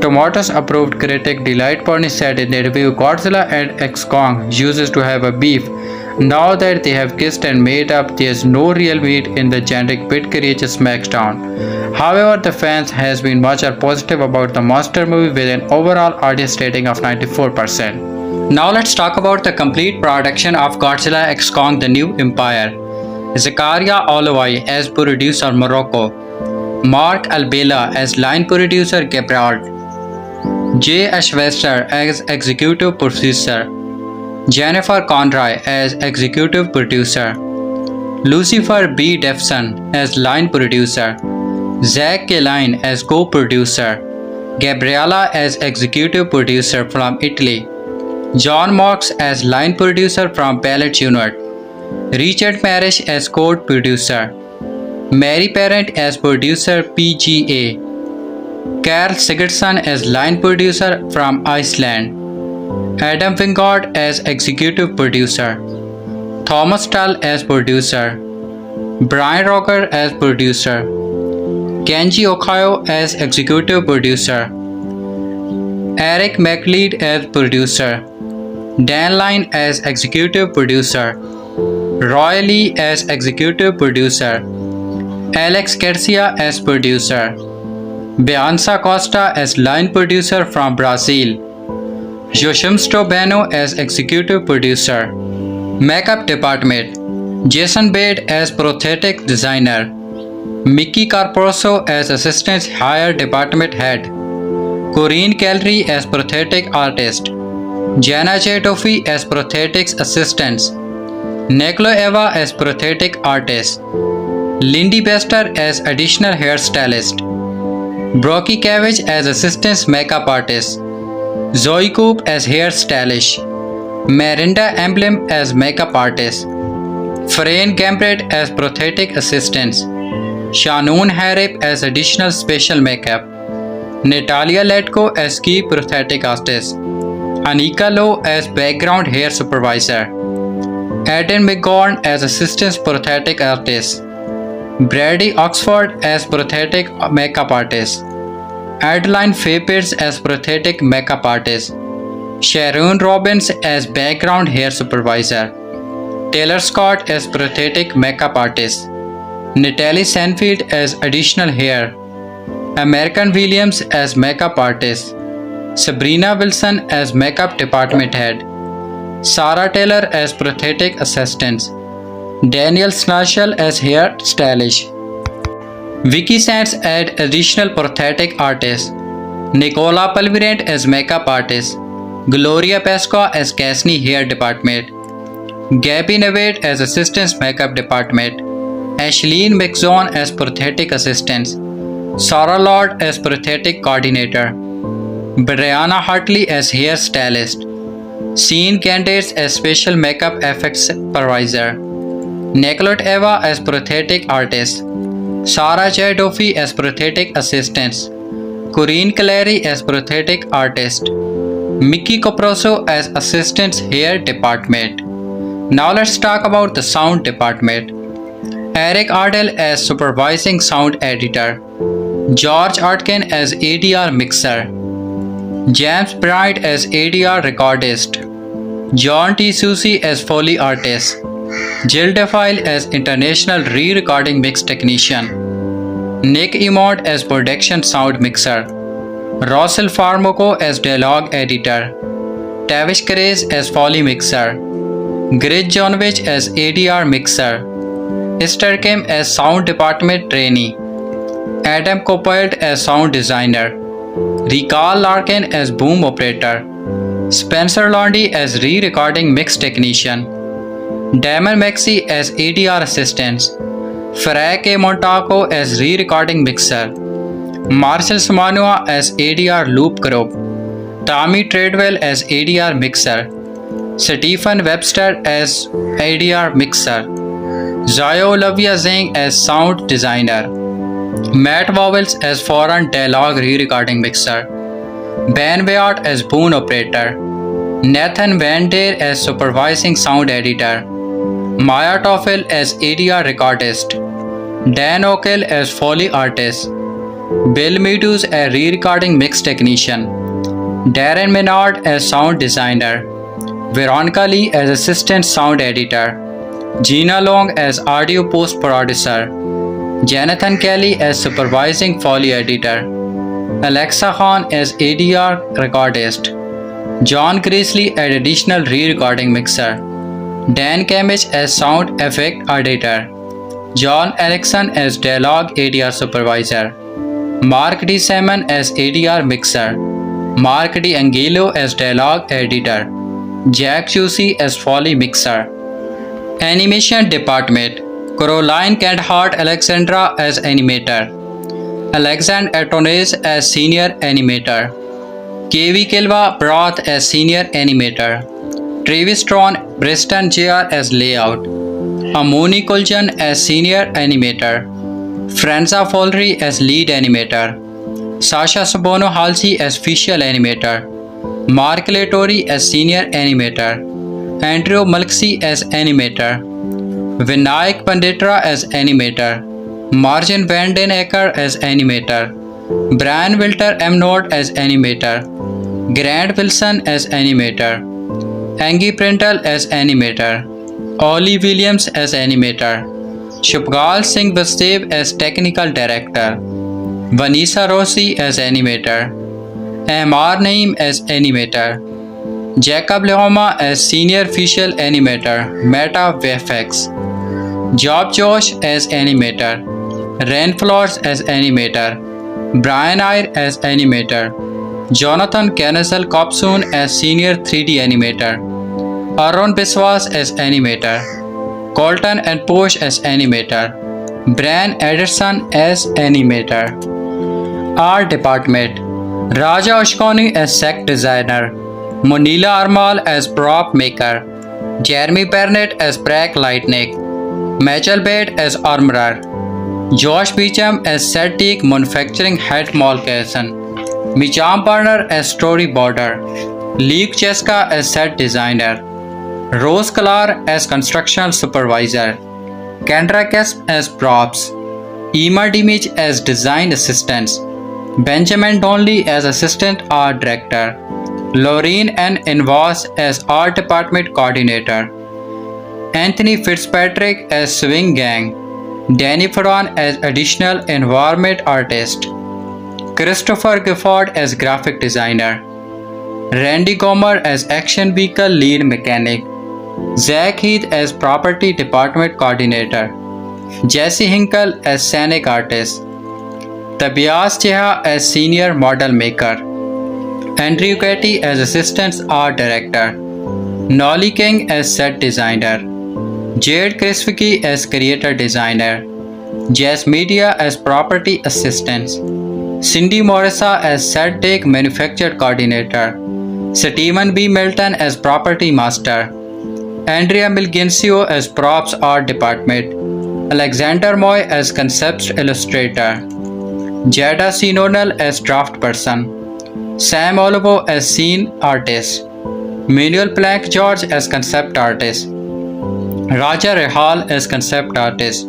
Speaker 1: Tomatoes approved critic Delight Pony said in the review, Godzilla and X Kong uses to have a beef. Now that they have kissed and made up, there's no real meat in the generic big creature smackdown. However, the fans has been much more positive about the monster movie with an overall audience rating of 94%. Now let's talk about the complete production of Godzilla x Kong The New Empire. Zakaria Olowai as producer Morocco, Mark Albela as line producer Gibraltar, Jay Ashwester as executive producer, Jennifer Conroy as executive producer, Lucifer B. Defson as line producer, Zach Kaline as co-producer, Gabriella as executive producer from Italy, John Marks as line producer from Palette Unit, Richard Parrish as co-producer, Mary Parent as producer PGA, Carl Sigurdsson as line producer from Iceland, Adam Wingard as executive producer, Thomas Tull as producer, Brian Rocker as producer, Kenji Okayo as executive producer, Eric McLeod as producer, Dan Line as executive producer, Roy Lee as executive producer, Alex Garcia as producer, Bianca Costa as line producer from Brazil, Joshimsto Beno as executive producer. Makeup department: Jason Bate as prosthetic designer, Mickey Carposo as assistant hire department head, Corinne Callery as prosthetic artist, Jana Chetofi as prosthetics assistants, Nicola Eva as prosthetic artist, Lindy Bester as additional hairstylist, Brocky Cabbage as assistant makeup artist, Zoe Coop as hairstylist, Marinda Emblem as makeup artist, Fran Gambret as prosthetic assistants, Shanoon Harip as additional special makeup, Natalia Letko as key prosthetic artist, Anika Lowe as background hair supervisor, Adam Wingard as assistant prosthetic artist, Brady Oxford as prosthetic makeup artist, Adeline Fairpierce as prosthetic makeup artist, Sharon Robbins as background hair supervisor, Taylor Scott as prosthetic makeup artist, Natalie Sanfield as additional hair, American Williams as makeup artist, Sabrina Wilson as makeup department head, Sarah Taylor as prosthetic assistant, Daniel Snarshall as hair stylist, Vicky Sands as additional prosthetic artist, Nicola Pulvirant as makeup artist, Gloria Pesca as Casney hair department, Gabby Navate as assistant makeup department, Ashleen McZone as prosthetic assistant, Sarah Lord as prosthetic coordinator, Brianna Hartley as hair stylist, Sean Candace as special makeup effects supervisor, Nicolette Eva as prosthetic artist, Sarah Chaidofi as prosthetic assistant, Corinne Callery as prosthetic artist, Mickey Coproso as assistant hair department. Now let's talk about the sound department. Eric Ardell as supervising sound editor, George Atkin as ADR mixer, James Bright as ADR recordist, John T. Susi as Foley artist, Jill DeFile as international re-recording mix technician, Nick Emott as production sound mixer, Russell Farmoko as dialogue editor, Tavish Craze as Foley mixer, Grid Jonovich as ADR mixer, Esther Kim as sound department trainee, Adam Coppert as sound designer, Rikal Larkin as boom operator, Spencer Lundy as re-recording mix technician, Damon Maxey as ADR assistant, Frank A. Montaco as re-recording mixer, Marcel Samanua as ADR loop group, Tommy Treadwell as ADR mixer, Stephen Webster as ADR mixer, Zayo Lavia Zeng as sound designer, Matt Vowels as foreign dialogue re-recording mixer, Ben Wyatt as boom operator, Nathan Van Der as supervising sound editor, Maya Toffel as ADR recordist, Dan O'Kell as Foley artist, Bill Meadows as re-recording mix technician, Darren Menard as sound designer, Veronica Lee as assistant sound editor, Gina Long as audio post-producer, Jonathan Kelly as supervising Foley editor, Alexa Khan as ADR recordist, John Grizzly as additional re-recording mixer, Dan Camich as sound effect editor, John Erickson as dialogue ADR supervisor, Mark D. Salmon as ADR mixer, Mark D. Angelo as dialogue editor, Jack Chusey as Foley mixer. Animation department, Caroline Kent-Hart Alexandra as animator, Alexander Antones as senior animator, KV Kilva Broth as senior animator, Travis Tron Briston Jr. as layout, Amoni Kuljan as senior animator, Franza Follery as lead animator, Sasha Sabono Halsey as official animator, Mark Latori as senior animator, Andrew Malksi as animator, Vinayak Panditra as animator, Marjan Van Den Acker as animator, Brian Wilter M. Nord as animator, Grant Wilson as animator, Angie Printle as animator, Ollie Williams as animator, Shubgal Singh Vastev as technical director, Vanessa Rossi as animator, Amar Naeem as animator, Jacob Lehoma as senior official animator, Meta VFX, Job Josh as animator, Rainflowers as animator, Brian Eyre as animator, Jonathan Kanazel Kopsoon as senior 3D animator, Aaron Biswas as animator, Colton and Posh as animator, Brian Ederson as animator. Art Department: Raja Ashkani as set designer, Monila Armal as prop maker, Jeremy Burnett as Brack Lightning, Mitchell Bate as armorer, Josh Beecham as set tech manufacturing head Malkason, Micham Barner as storyboarder, Luke Cheska as set designer, Rose Kalar as construction supervisor, Kendra Kesp as props, Emma Dimich as design assistants, Benjamin Donnelly as assistant art director, Laureen N. Invas as art department coordinator, Anthony Fitzpatrick as swing gang, Danny Ferron as additional environment artist, Christopher Gifford as graphic designer, Randy Gomer as action vehicle lead mechanic, Zach Heath as property department coordinator, Jesse Hinkle as scenic artist, Tobias Cheha as senior model maker, Andrew Getty as assistant art director, Nolly King as set designer, Jade Krisvicki as creator designer, Jazz Media as property assistants, Cindy Morissa as set tech manufacture coordinator, Stephen B. Milton as property master, Andrea Milgencio as props art department, Alexander Moy as concept illustrator, Jada Sinonal as draft person, Sam Olivo as scene artist, Manuel Plank George as concept artist, Raja Rehal as concept artist,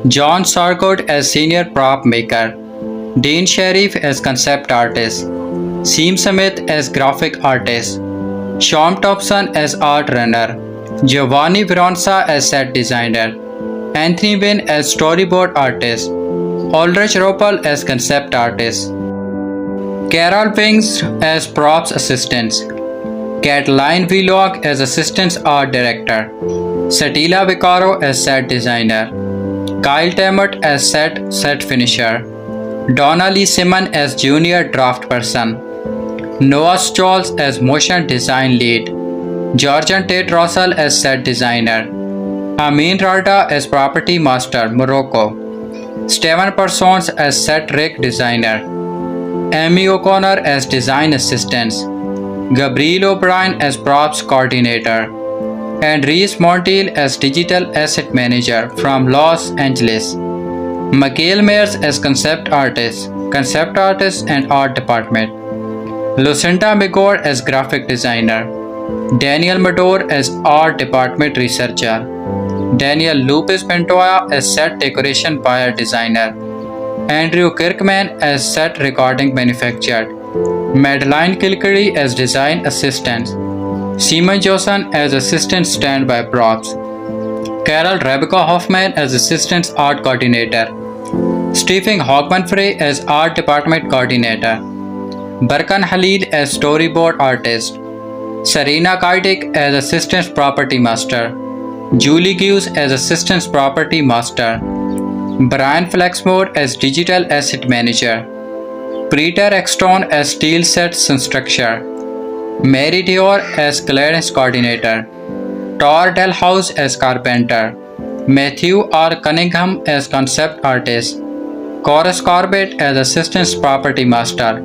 Speaker 1: John Sargot as senior prop maker, Dean Sharif as concept artist, Seem Smith as graphic artist, Sean Thompson as art runner, Giovanni Vironsa as set designer, Anthony Wynn as storyboard artist, Ulrich Ropel as concept artist, Carol Wings as props assistants, Caroline Vlog as assistant art director, Satila Vicaro as set designer, Kyle Tammet as set finisher, Donna Lee Simon as junior draft person, Noah Stolz as motion design lead, Georgian Tate Russell as set designer, Amin Rada as property master Morocco, Steven Parsons as set rig designer, Amy O'Connor as design assistants, Gabriel O'Brien as props coordinator, and Reese Montiel as digital asset manager from Los Angeles, Mikael Mayers as concept artist and art department, Lucinda Migor as graphic designer, Daniel Mador as art department researcher, Daniel Lupis Pantoja as set decoration buyer designer, Andrew Kirkman as set recording manufacturer, Madeline Kilkery as design assistant, Simon Johnson as assistant standby props, Carol Rebecca Hoffman as assistant art coordinator, Stephen Hogmanfrey as art department coordinator, Barkan Halil as storyboard artist, Serena Kaidik as assistant property master, Julie Hughes as assistant property master, Brian Flexmore as digital asset manager, Peter Exton as steel sets constructor, Mary Dior as clearance coordinator, Tor Delhouse as carpenter, Matthew R. Cunningham as concept artist, Chorus Corbett as assistant property master,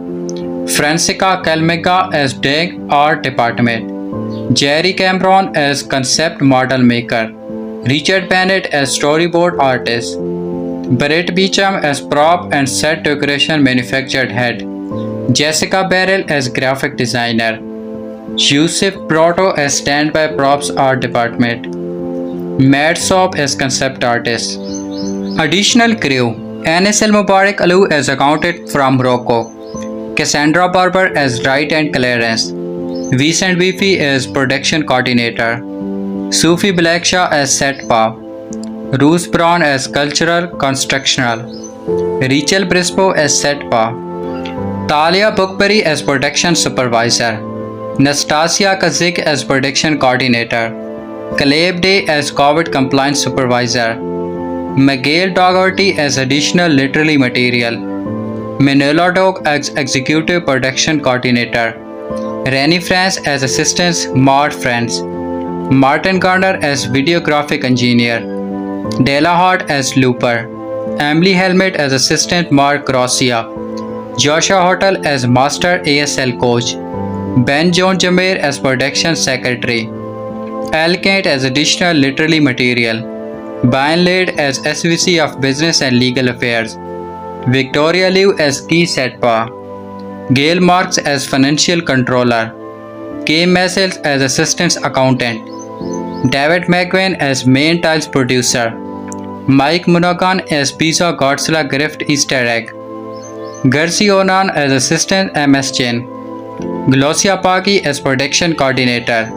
Speaker 1: Francesca Calmega as dig art department, Jerry Cameron as concept model maker, Richard Bennett as storyboard artist, Brett Beecham as prop and set decoration manufactured head, Jessica Barrell as graphic designer, Yusuf Brotto as standby props art department, Matt Soap as concept artist. Additional crew: Anis El Mubarak Alu as accountant from Morocco, Cassandra Barber as right and clearance, Vincent Beefy as production coordinator, Sufi Blackshaw as set pa, Bruce Brown as cultural constructional, Rachel Briscoe as set pa, Talia Bookberry as production supervisor, Nastasia Kazik as production coordinator, Caleb Day as COVID compliance supervisor, Miguel Dougherty as additional literary material, Manolo Dog as executive production coordinator, Rennie France as assistant Mart France, Martin Garner as videographic engineer, Della Hart as looper, Emily Helmet as assistant Mark Garcia, Joshua Hottle as master ASL coach, Ben John Jameer as production secretary, Al Kent as additional literary material, Brian Lade as SVC of business and legal affairs, Victoria Liu as key setpa, Gail Marks as financial controller, Kay Messels as assistant accountant, David McGuinn as main tiles producer, Mike Munagan as Pizza Godzilla Grift Easter egg, Gersi Onan as assistant MS Chin, Glosia Paki as production coordinator,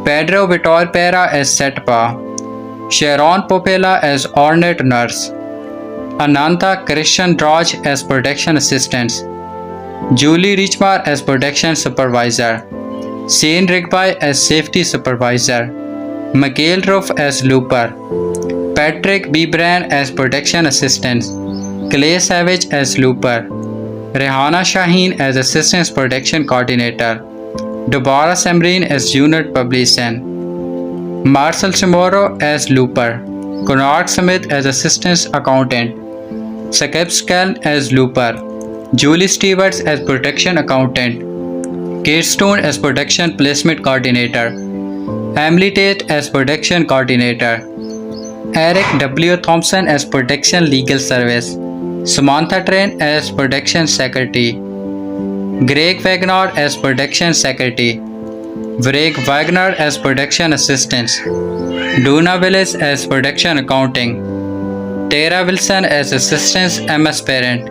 Speaker 1: Pedro Vitor Pera as setpa, Sharon Popela as ornate nurse, Ananta Christian Raj as production assistants, Julie Richmar as production supervisor, Shane Rigby as safety supervisor, Mikael Ruff as looper, Patrick B. Brand as production assistant, Clay Savage as looper, Rehana Shaheen as assistant production coordinator, Deborah Samrin as unit publication, Marcel Chamorro as looper, Conrad Smith as assistant accountant, Sakib Scan as looper, Julie Stevens as production accountant, Kate Stone as production placement coordinator, Emily Tate as production coordinator, Eric W. Thompson as production legal service, Samantha Train as production secretary, Greg Wagner as production secretary, Greg Wagner as production assistant, Duna Willis as production accounting, Tara Wilson as assistant MS parent,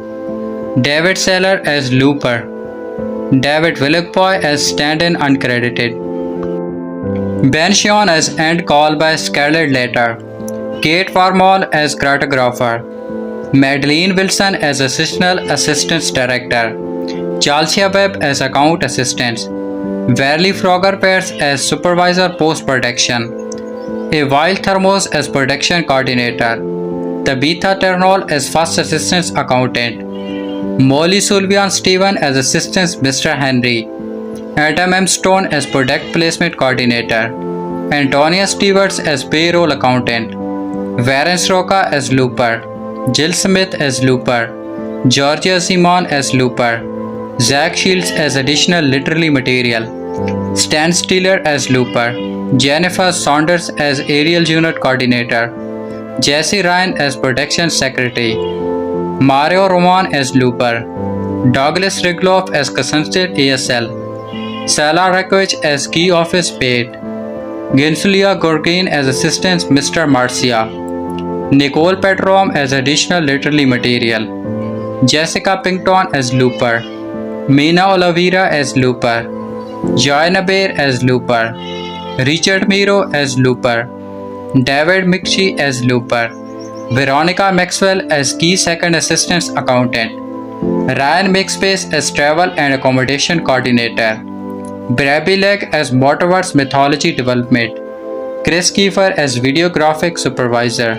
Speaker 1: David Seller as looper, David Willockboy as stand-in uncredited, Ben Sean as end call by Scarlett Letter, Kate Farmall as cartographer, Madeline Wilson as assistant assistant director, Chalcia Webb as account assistant, Verly Frogger Pears as supervisor post-production, A Wild Thermos as production coordinator, Tabitha Ternol as first assistant accountant, Molly Sullivan Steven as assistant Mr. Henry, Adam M. Stone as product placement coordinator, Antonia Stevens as payroll accountant, Varens Roca as looper, Jill Smith as looper, Georgia Simon as looper, Zach Shields as additional literary material, Stan Steeler as looper, Jennifer Saunders as aerial unit coordinator, Jesse Ryan as production secretary, Mario Roman as looper, Douglas Rigloff as consultant ASL, Salah Rakovic as key office paid, Ginsulia Gorgain as assistant Mr. Marcia, Nicole Petrom as additional literary material, Jessica Pinkton as looper, Mina Oliveira as looper, Joy Naber as looper, Richard Miro as looper, David McShee as looper, Veronica Maxwell as key second assistant accountant, Ryan Makespace as travel and accommodation coordinator, Brabby Leg as Motorverse mythology development, Chris Kiefer as videographic supervisor,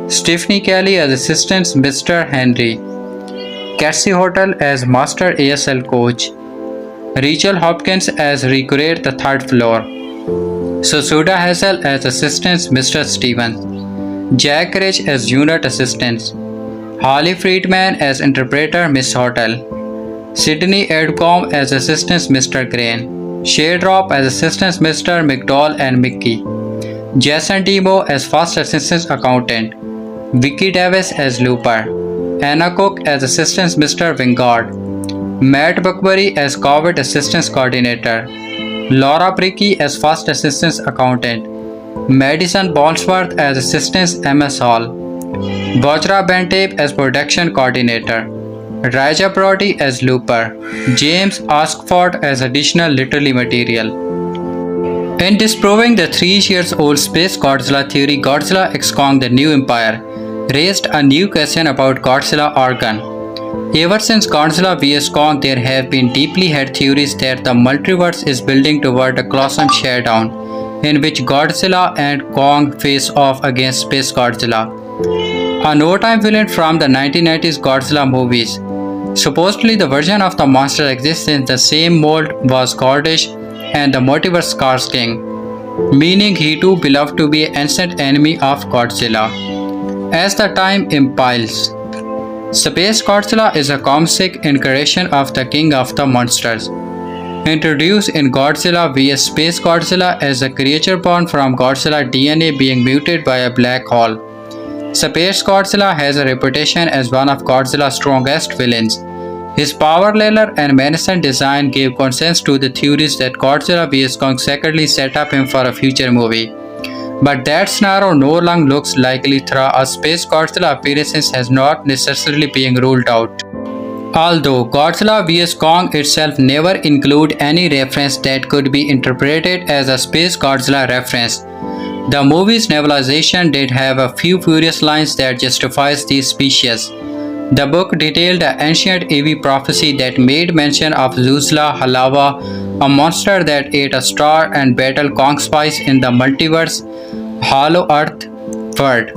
Speaker 1: Stephanie Kelly as assistant Mr. Henry, Cassie Hotel as master ASL coach, Rachel Hopkins as recreate the third floor, Susuda Hassel as assistant Mr. Stevens, Jack Rich as unit assistant, Holly Friedman as interpreter Miss Hotel, Sydney Edcombe as assistant Mr. Crane, Shay Drop as assistant Mr. McDowell and Mickey, Jason Demo as first assistant accountant, Vicky Davis as looper, Anna Cook as assistant Mr. Wingard, Matt Buckbury as COVID assistance coordinator, Laura Bricky as first assistant accountant, Madison Bonsworth as assistant MS Hall, Bajra Bentape as production coordinator, Raja Brody as looper, James Askford as additional literary material. In disproving the 3-year-old space Godzilla theory, Godzilla X Kong The New Empire raised a new question about Godzilla origin. Ever since Godzilla vs Kong, there have been deeply held theories that the multiverse is building toward a colossal shutdown, in which Godzilla and Kong face off against Space Godzilla, a no-time villain from the 1990s Godzilla movies. Supposedly, the version of the monster exists in the same mold was Gordish and the multiverse Cars King, meaning he too beloved to be an ancient enemy of Godzilla. As the time impiles, Space Godzilla is a comesick incarnation of the king of the monsters. Introduced in Godzilla vs Space Godzilla as a creature born from Godzilla DNA being mutated by a black hole. Space Godzilla has a reputation as one of Godzilla's strongest villains. His power level and menacing design gave consent to the theories that Godzilla vs Kong secretly set up him for a future movie. But that scenario no longer looks likely through a Space Godzilla appearances has not necessarily been ruled out. Although Godzilla vs Kong itself never include any reference that could be interpreted as a Space Godzilla reference, the movie's novelization did have a few furious lines that justifies these species. The book detailed an ancient EV prophecy that made mention of Zuzla Halawa, a monster that ate a star and battled Kong spice in the multiverse Hollow Earth world.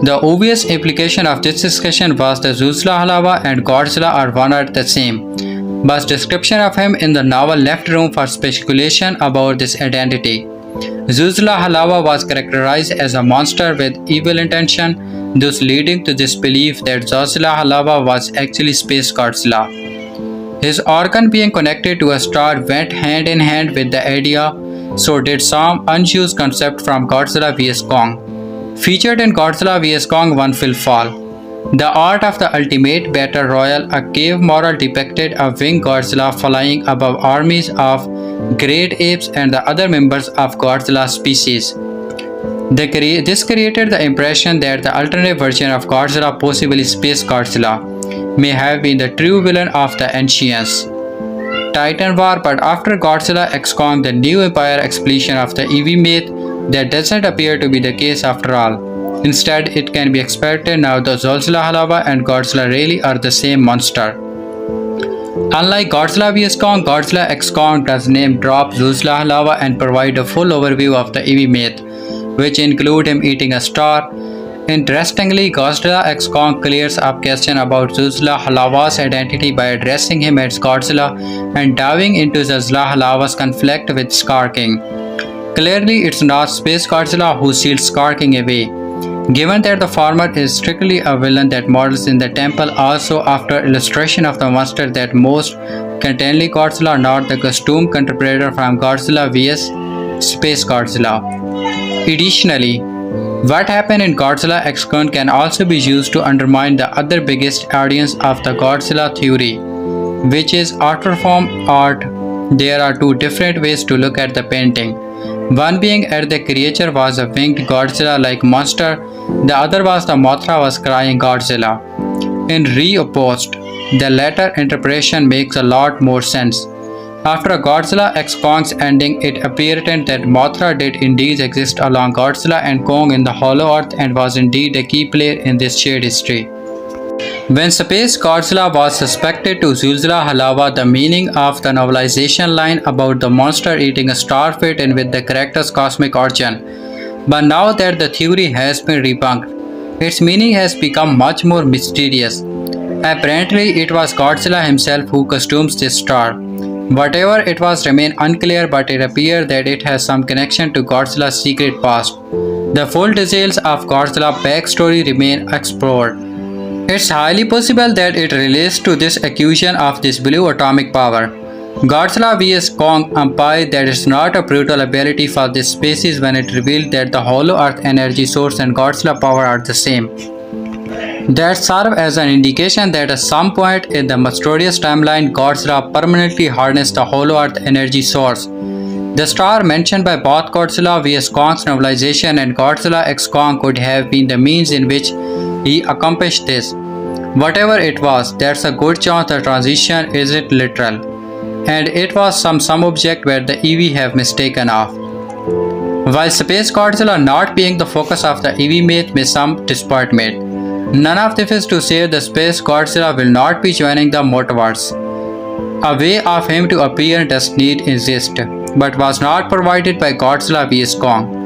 Speaker 1: The obvious implication of this discussion was that Zuzla Halawa and Godzilla are one and the same, but description of him in the novel left room for speculation about this identity. Zuzla Halawa was characterized as a monster with evil intention, thus leading to this belief that Zuzla Halawa was actually Space Godzilla. His organ being connected to a star went hand in hand with the idea, so did some unused concept from Godzilla vs Kong. Featured in Godzilla vs Kong 1 Will Fall. The Art of the Ultimate Battle Royale, a cave model depicted a winged Godzilla flying above armies of great apes and the other members of Godzilla's species. This created the impression that the alternate version of Godzilla, possibly Space Godzilla, may have been the true villain of the Ancients. Titan War, but after Godzilla x Kong, the new Empire explanation of the EV myth, that doesn't appear to be the case after all. Instead, it can be expected now that Zuzla Halawa and Godzilla really are the same monster. Unlike Godzilla vs Kong, Godzilla x Kong does name drop Zuzla Halawa and provide a full overview of the EV myth, which include him eating a star. Interestingly, Godzilla x Kong clears up question about Zuzla Halawa's identity by addressing him as Godzilla and diving into Zuzla Halawa's conflict with Scar King. Clearly, it's not Space Godzilla who seals Scar King away, given that the former is strictly a villain that models in the temple. Also, after illustration of the monster that most containly Godzilla, not the costume contemporary from Godzilla vs Space Godzilla. Additionally, what happened in Godzilla x Kong can also be used to undermine the other biggest audience of the Godzilla theory, which is outer form art. There are two different ways to look at the painting. One being that the creature was a winged Godzilla-like monster, the other was the Mothra was crying Godzilla. In reopposed, the latter interpretation makes a lot more sense. After Godzilla x Kong's ending, it appeared that Mothra did indeed exist along Godzilla and Kong in the Hollow Earth and was indeed a key player in this shared history. When Space Godzilla was suspected to Zuzla Halawa, the meaning of the novelization line about the monster eating a star fit in with the character's cosmic origin. But now that the theory has been debunked, its meaning has become much more mysterious. Apparently, it was Godzilla himself who costumes this star. Whatever it was remains unclear, but it appears that it has some connection to Godzilla's secret past. The full details of Godzilla's backstory remain explored. It's highly possible that it relates to this accusation of this blue atomic power. Godzilla vs Kong implied that it's not a brutal ability for this species when it revealed that the Hollow Earth energy source and Godzilla power are the same. That serves as an indication that at some point in the mysterious timeline, Godzilla permanently harnessed the Hollow Earth energy source. The star mentioned by both Godzilla vs Kong's novelization and Godzilla x Kong could have been the means in which he accomplished this. Whatever it was, there's a good chance the transition isn't literal, and it was some object where the EV have mistaken of. While Space Godzilla not being the focus of the EV myth may some disappointment, none of this is to say the Space Godzilla will not be joining the multiverse. A way of him to appear does need exist. but was not provided by Godzilla vs Kong.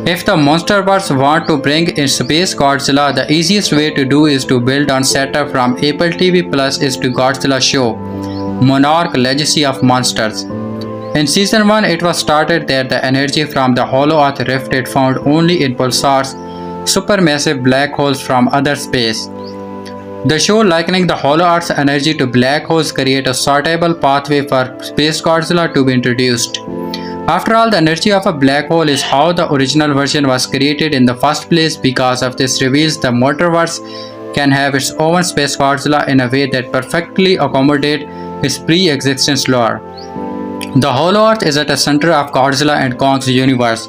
Speaker 1: If the Monsterverse want to bring in Space Godzilla, the easiest way to do is to build on setup from Apple TV Plus is to Godzilla show, Monarch Legacy of Monsters. In Season 1, it was started that the energy from the Hollow Earth rift is found only in pulsars, supermassive black holes from other space. The show likening the Hollow Earth's energy to black holes create a suitable pathway for Space Godzilla to be introduced. After all, the energy of a black hole is how the original version was created in the first place. Because of this reveals the Monsterverse can have its own Space Godzilla in a way that perfectly accommodates its pre-existence lore. The Hollow Earth is at the center of Godzilla and Kong's universe,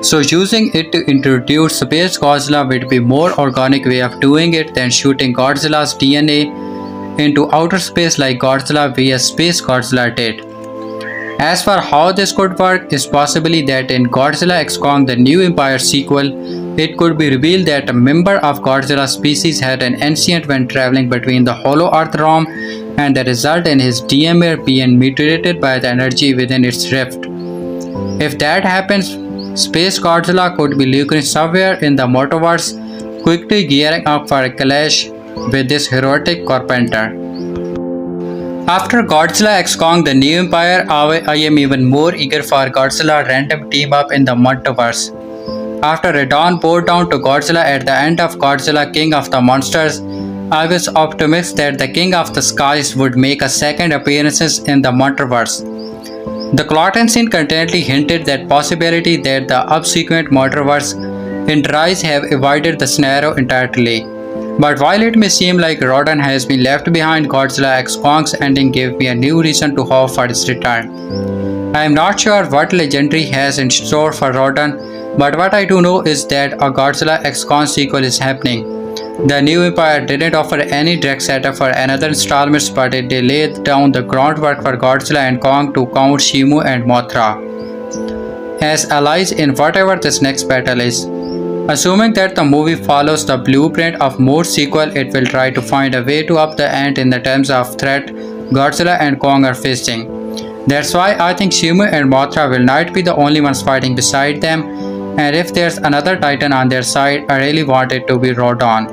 Speaker 1: so using it to introduce Space Godzilla would be more organic way of doing it than shooting Godzilla's DNA into outer space like Godzilla vs Space Godzilla did. As for how this could work, is possibly that in Godzilla x Kong the New Empire sequel, it could be revealed that a member of Godzilla's species had an ancient when traveling between the Hollow Earth realm, and the result in his DMR being mutilated by the energy within its rift. If that happens, Space Godzilla could be lurking somewhere in the Monsterverse, quickly gearing up for a clash with this heroic carpenter. After Godzilla x Kong The New Empire, I am even more eager for Godzilla random team up in the Monsterverse. After Radon bore down to Godzilla at the end of Godzilla King of the Monsters, I was optimistic that the King of the Skies would make a second appearance in the Monsterverse. The Clotten scene contently hinted that possibility that the subsequent Monsterverse in Rise have avoided the scenario entirely. But while it may seem like Rodan has been left behind, Godzilla x Kong's ending gave me a new reason to hope for its return. I am not sure what Legendary has in store for Rodan, but what I do know is that a Godzilla x Kong sequel is happening. The New Empire didn't offer any direct setup for another installment, but it laid down the groundwork for Godzilla and Kong to count Shimu and Mothra as allies in whatever this next battle is. Assuming that the movie follows the blueprint of more sequel, it will try to find a way to up the ante in the terms of threat Godzilla and Kong are facing. That's why I think Shimu and Mothra will not be the only ones fighting beside them, and if there's another titan on their side, I really want it to be Rodan.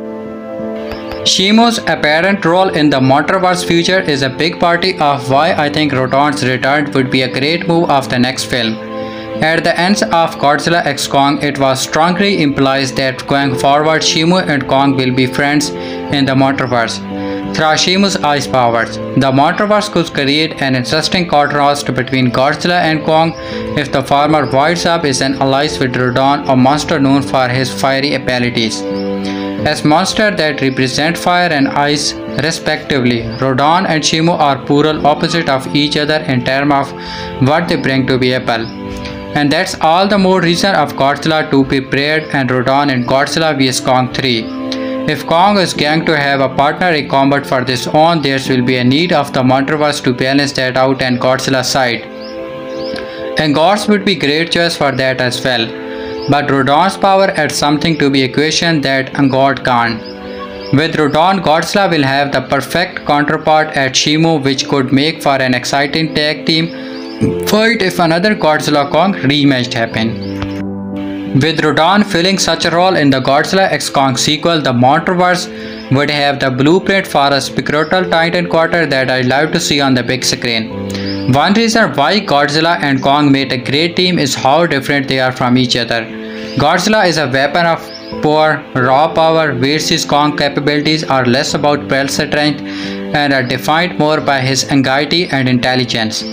Speaker 1: Shimu's apparent role in the Monsterverse future is a big part of why I think Rodan's return would be a great move of the next film. At the end of Godzilla x Kong, it was strongly implied that going forward, Shimu and Kong will be friends in the Monsterverse. Through Shimu's ice powers, the Monsterverse could create an interesting contrast between Godzilla and Kong if the former winds up is an ally with Rodan, a monster known for his fiery abilities. As monsters that represent fire and ice respectively, Rodan and Shimu are polar opposite of each other in terms of what they bring to the table. And that's all the more reason of Godzilla to be prepared and Rodan in Godzilla vs Kong 3. If Kong is going to have a partner in combat for this own, there will be a need of the Monsterverse to balance that out and Godzilla's side. And Gods would be great choice for that as well. But Rodan's power adds something to the equation that a God can't. With Rodan, Godzilla will have the perfect counterpart at Shimu, which could make for an exciting tag team fight if another Godzilla Kong rematch happen. With Rodan filling such a role in the Godzilla x Kong sequel, the Monsterverse would have the blueprint for a spectral titan quarter that I'd love to see on the big screen. One reason why Godzilla and Kong made a great team is how different they are from each other. Godzilla is a weapon of pure raw power, whereas Kong's capabilities are less about pure strength and are defined more by his anxiety and intelligence.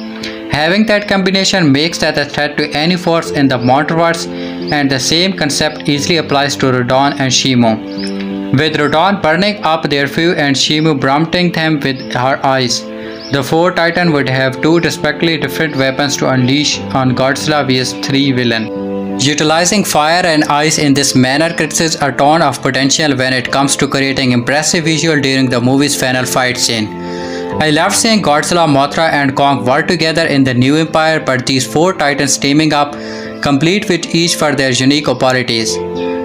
Speaker 1: Having that combination makes that a threat to any force in the Monsterverse, and the same concept easily applies to Rodan and Shimu. With Rodan burning up their fuel and Shimu brumting them with her eyes, the four Titans would have two respectively different weapons to unleash on Godzilla vs 3 villain. Utilizing fire and ice in this manner creates a ton of potential when it comes to creating impressive visual during the movie's final fight scene. I loved seeing Godzilla, Mothra and Kong work together in the New Empire, but these four titans teaming up, complete with each for their unique abilities,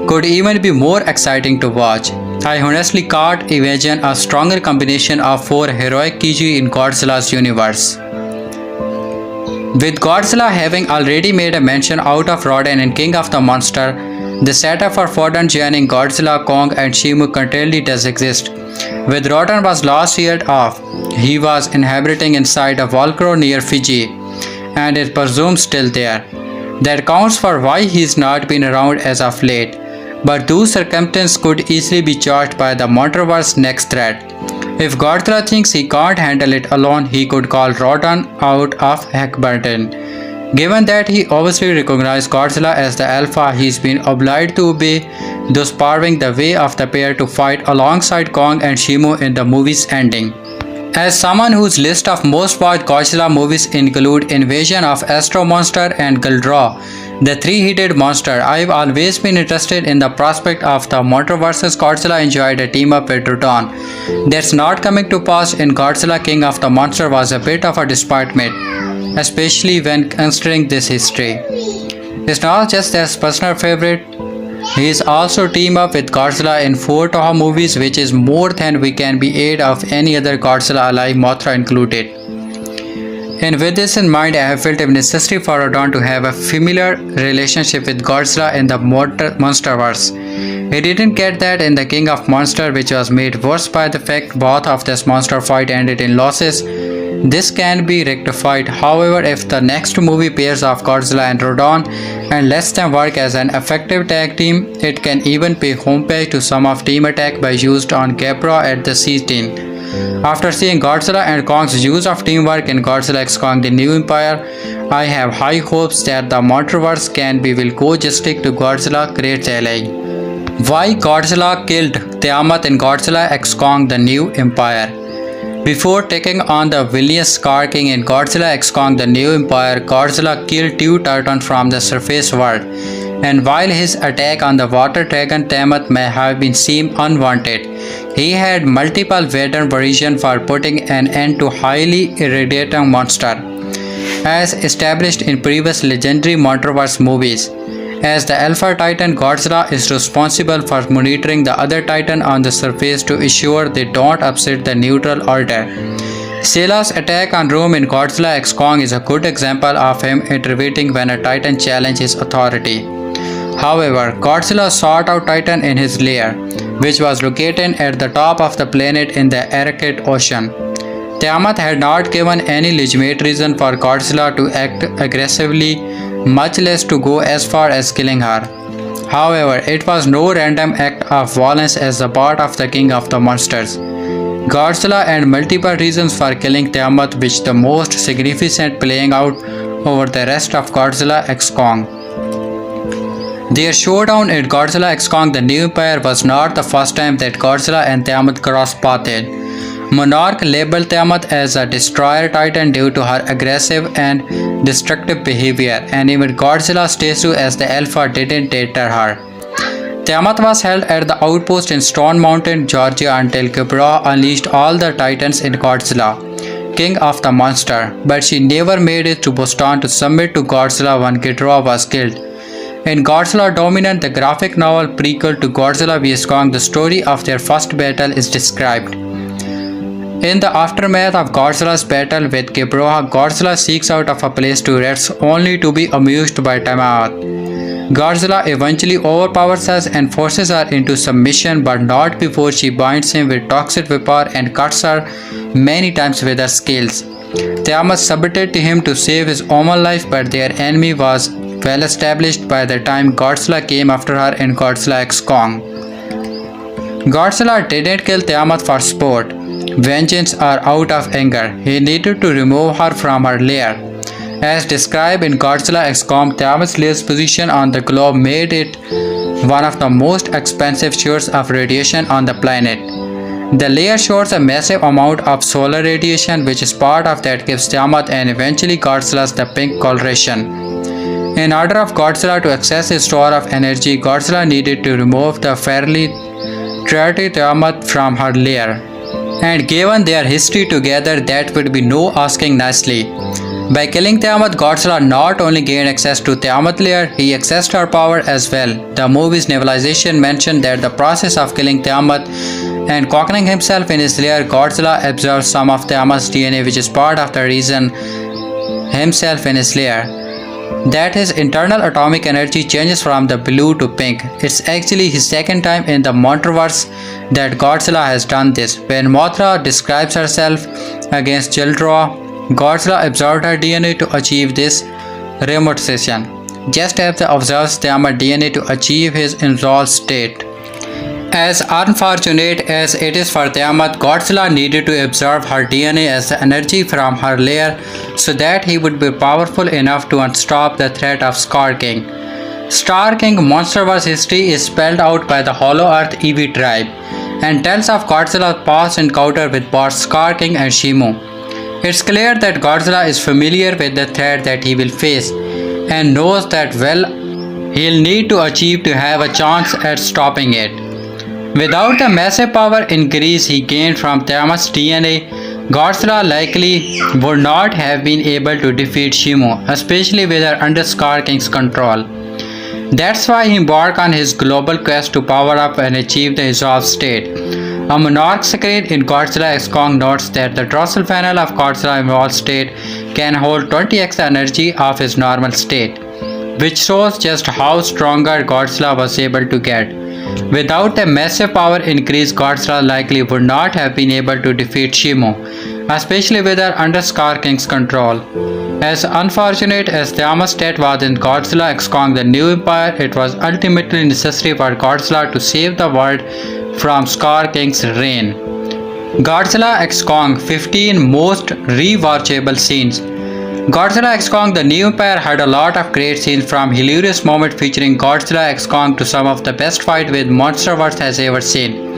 Speaker 1: could even be more exciting to watch. I honestly can't imagine a stronger combination of four heroic Kiji in Godzilla's universe. With Godzilla having already made a mention out of Rodan in King of the Monster, the setup for Fodon joining Godzilla, Kong and Shimu currently does exist. With Rodan was last yeared off, he was inhabiting inside a volcano near Fiji and is presumed still there. That accounts for why he's not been around as of late, but those circumstances could easily be charged by the Monsterverse next threat. If Godzilla thinks he can't handle it alone, he could call Rodan out of Hackburton. Given that he obviously recognized Godzilla as the alpha, he's been obliged to obey, thus paving the way of the pair to fight alongside Kong and Shimu in the movie's ending. As someone whose list of most watched Godzilla movies include Invasion of Astro Monster and Ghidorah, the three-headed monster, I've always been interested in the prospect of the Monsterverse's Godzilla enjoyed a team-up with Rodan. That's not coming to pass in Godzilla King of the Monster was a bit of a disappointment, especially when considering this history. It's not just his personal favorite, he is also teamed up with Godzilla in 4 Toho movies, which is more than we can be aid of any other Godzilla alive, Mothra included. And with this in mind, I have felt it necessary for Rodan to have a familiar relationship with Godzilla in the Monsterverse. He didn't get that in the King of Monster, which was made worse by the fact both of this monster fight ended in losses. This can be rectified, however, if the next movie pairs off Godzilla and Rodan and lets them work as an effective tag team. It can even pay homage to some of Team Attack by used on Ghidorah at the scene. After seeing Godzilla and Kong's use of teamwork in Godzilla x Kong The New Empire, I have high hopes that the Monsterverse will go justice to Godzilla Great Ally. Why Godzilla killed Tiamat in Godzilla x Kong The New Empire? Before taking on the villainous Scar King in Godzilla x Kong The New Empire, Godzilla killed 2 Titans from the surface world, and while his attack on the water dragon Tiamat may have been seemed unwanted, he had multiple veteran versions for putting an end to highly irritating monster. As established in previous legendary Monsterverse movies, as the Alpha Titan, Godzilla is responsible for monitoring the other Titan on the surface to ensure they don't upset the neutral order. Sela's attack on Rome in Godzilla x Kong is a good example of him intervening when a Titan challenges authority. However, Godzilla sought out Titan in his lair, which was located at the top of the planet in the Arctic Ocean. Tiamat had not given any legitimate reason for Godzilla to act aggressively, much less to go as far as killing her. However, it was no random act of violence as a part of the King of the Monsters. Godzilla had multiple reasons for killing Tiamat, which the most significant playing out over the rest of Godzilla x Kong. Their showdown in Godzilla x Kong The New Empire was not the first time that Godzilla and Tiamat crossed paths. Monarch labeled Tiamat as a destroyer titan due to her aggressive and destructive behavior, and even Godzilla's statue as the alpha didn't deter her. Tiamat was held at the outpost in Stone Mountain, Georgia until Ghidorah unleashed all the titans in Godzilla, King of the Monster, but she never made it to Boston to submit to Godzilla when Ghidorah was killed. In Godzilla Dominant, the graphic novel prequel to Godzilla vs Kong, the story of their first battle is described. In the aftermath of Godzilla's battle with Ghidorah, Godzilla seeks out of a place to rest only to be amused by Tiamat. Godzilla eventually overpowers her and forces her into submission, but not before she binds him with toxic vapor and cuts her many times with her scales. Tiamat submitted to him to save his own life, but their enemy was well established by the time Godzilla came after her in Godzilla x Kong. Godzilla didn't kill Tiamat for sport, vengeance or out of anger. He needed to remove her from her lair. As described in Godzilla x Kong, Tiamat's lair's position on the globe made it one of the most expensive sources of radiation on the planet. The lair shows a massive amount of solar radiation, which is part of that gives Tiamat and eventually Godzilla's the pink coloration. In order for Godzilla to access his store of energy, Godzilla needed to remove the fairly dirty Tiamat from her lair. And given their history together, that would be no asking nicely. By killing Tiamat, Godzilla not only gained access to Tiamat's lair, he accessed her power as well. The movie's novelization mentioned that the process of killing Tiamat and conquering himself in his lair, Godzilla absorbed some of Tiamat's DNA, which is part of the reason himself in his lair, that his internal atomic energy changes from the blue to pink. It's actually his second time in the Monsterverse that Godzilla has done this. When Mothra describes herself against Jildra, Godzilla absorbed her DNA to achieve this remotation, just as the observes Tiamat DNA to achieve his involved state. As unfortunate as it is for Tiamat, Godzilla needed to absorb her DNA as the energy from her lair so that he would be powerful enough to unstop the threat of Scar King. Scar King Monsterverse history is spelled out by the Hollow Earth EV tribe and tells of Godzilla's past encounter with both Scar King and Shimu. It's clear that Godzilla is familiar with the threat that he will face and knows that he'll need to achieve to have a chance at stopping it. Without the massive power increase he gained from Tiamat's DNA, Godzilla likely would not have been able to defeat Shimu, especially with her under Scar King's control. That's why he embarked on his global quest to power up and achieve the resolved state. A monarch screen in Godzilla X Kong notes that the dorsal panel of Godzilla evolved state can hold 20x the energy of his normal state, which shows just how stronger Godzilla was able to get. Without the massive power increase, Godzilla likely would not have been able to defeat Shimu, especially with her under Scar King's control. As unfortunate as Tiamat's death was in Godzilla X Kong The New Empire, it was ultimately necessary for Godzilla to save the world from Scar King's reign. Godzilla X Kong 15 most rewatchable scenes. Godzilla X Kong The New Empire had a lot of great scenes, from hilarious moments featuring Godzilla X Kong to some of the best fight with Monsterverse has ever seen.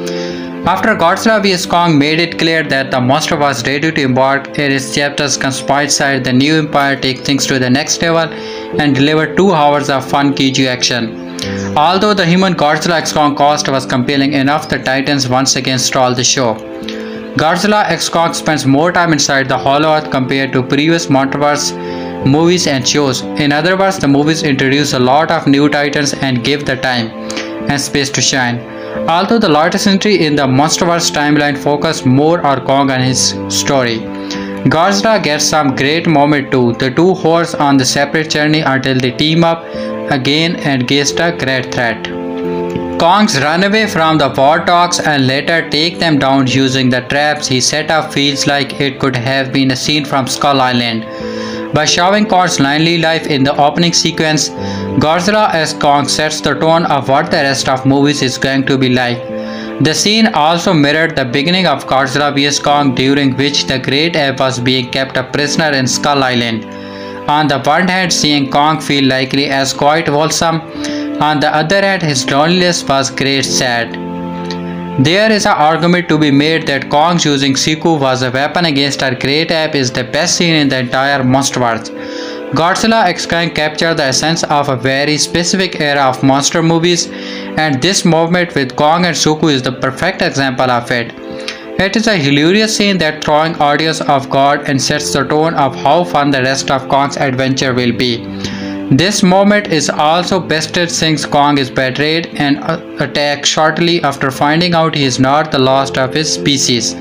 Speaker 1: After Godzilla vs Kong made it clear that the monster was ready to embark in its chapters, conspired side, The New Empire take things to the next level and deliver 2 hours of fun kaiju action. Although the human Godzilla X Kong cast was compelling enough, the Titans once again stalled the show. Godzilla X Kong spends more time inside the Hollow Earth compared to previous Monsterverse movies and shows. In other words, the movies introduce a lot of new Titans and give the time and space to shine. Although the latest entry in the Monsterverse timeline focused more on Kong and his story, Godzilla gets some great moment too. The two hordes on the separate journey until they team up again and against a great threat. Kong's run away from the warthogs and later take them down using the traps he set up feels like it could have been a scene from Skull Island. By showing Kong's lonely life in the opening sequence, Godzilla as Kong sets the tone of what the rest of movies is going to be like. The scene also mirrored the beginning of Godzilla vs Kong, during which the Great Ape was being kept a prisoner in Skull Island. On the one hand, seeing Kong feel likely as quite wholesome. On the other hand, his loneliness was great sad. There is an argument to be made that Kong using Siku was a weapon against our Great Ape is the best scene in the entire Monsterverse. Godzilla X Kong captured the essence of a very specific era of monster movies, and this movement with Kong and Suku is the perfect example of it. It is a hilarious scene that throwing audience off guard and sets the tone of how fun the rest of Kong's adventure will be. This moment is also bested since Kong is betrayed and attacked shortly after finding out he is not the last of his species.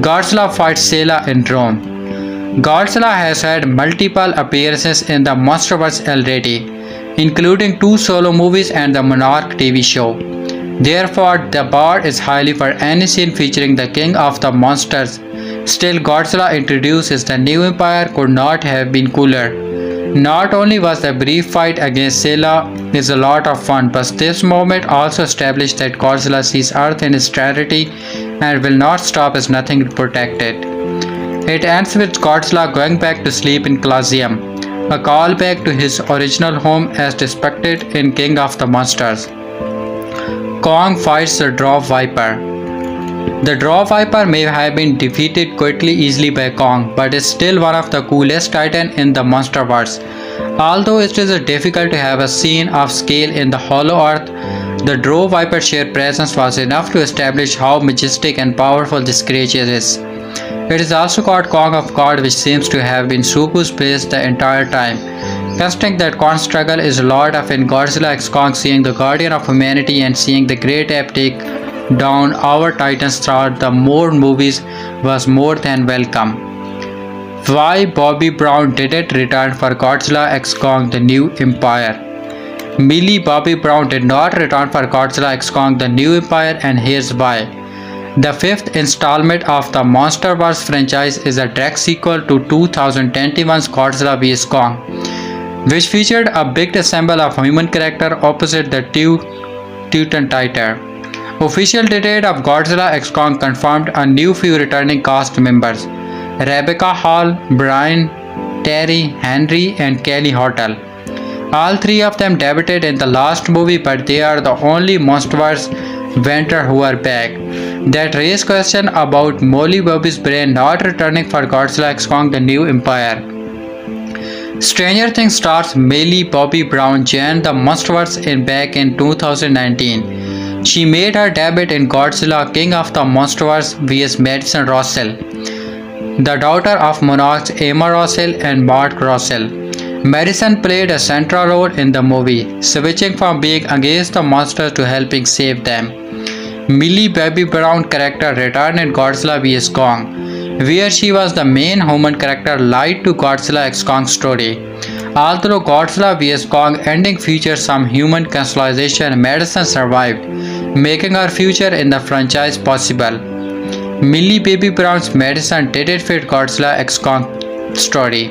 Speaker 1: Godzilla fights Sela in Rome. Godzilla has had multiple appearances in the Monsterverse already, including 2 solo movies and the Monarch TV show. Therefore, the bar is high for any scene featuring the king of the monsters. Still, Godzilla introduces the New Empire could not have been cooler. Not only was the brief fight against Sela is a lot of fun, but this moment also established that Godzilla sees Earth in its entirety and will not stop as nothing to protect it. It ends with Godzilla going back to sleep in Colosseum, a callback to his original home as depicted in King of the Monsters. Kong fights the Drop Viper. The Drop Viper may have been defeated quickly easily by Kong, but is still one of the coolest Titan in the Monsterverse. Although it is difficult to have a scene of scale in the Hollow Earth, the Drop Viper's sheer presence was enough to establish how majestic and powerful this creature is. It is also called Kong of God, which seems to have been Suku's place the entire time. Considering that Kong's struggle is a lot of in Godzilla X Kong seeing the guardian of humanity and seeing the Great Ape take down our Titans throughout the more movies was more than welcome. Why Bobby Brown didn't return for Godzilla x Kong The New Empire. Millie Bobby Brown did not return for Godzilla x Kong The New Empire, and here's why. The fifth installment of the Monsterverse franchise is a direct sequel to 2021's Godzilla vs Kong, which featured a big assemble of human characters opposite the Titan Tiger. Official date of Godzilla x Kong confirmed a new few returning cast members: Rebecca Hall, Brian, Terry, Henry, and Kaylee Hottle. All three of them debuted in the last movie, but they are the only Monsterverse vendor who are back. That raised question about Molly Bobby's brain not returning for Godzilla x Kong The New Empire. Stranger Things stars Millie Bobby Brown joined the Monsterverse back in 2019. She made her debut in Godzilla King of the Monsterverse vs Madison Rossell, the daughter of monarchs Emma Rossell and Mark Rossell. Madison played a central role in the movie, switching from being against the monsters to helping save them. Millie Bobby Brown character returned in Godzilla vs Kong, where she was the main human character lied to Godzilla x Kong story. Although Godzilla vs Kong ending featured some human cannibalization, Madison survived, making her future in the franchise possible. Millie Bobby Brown's Madison didn't fit Godzilla x Kong story.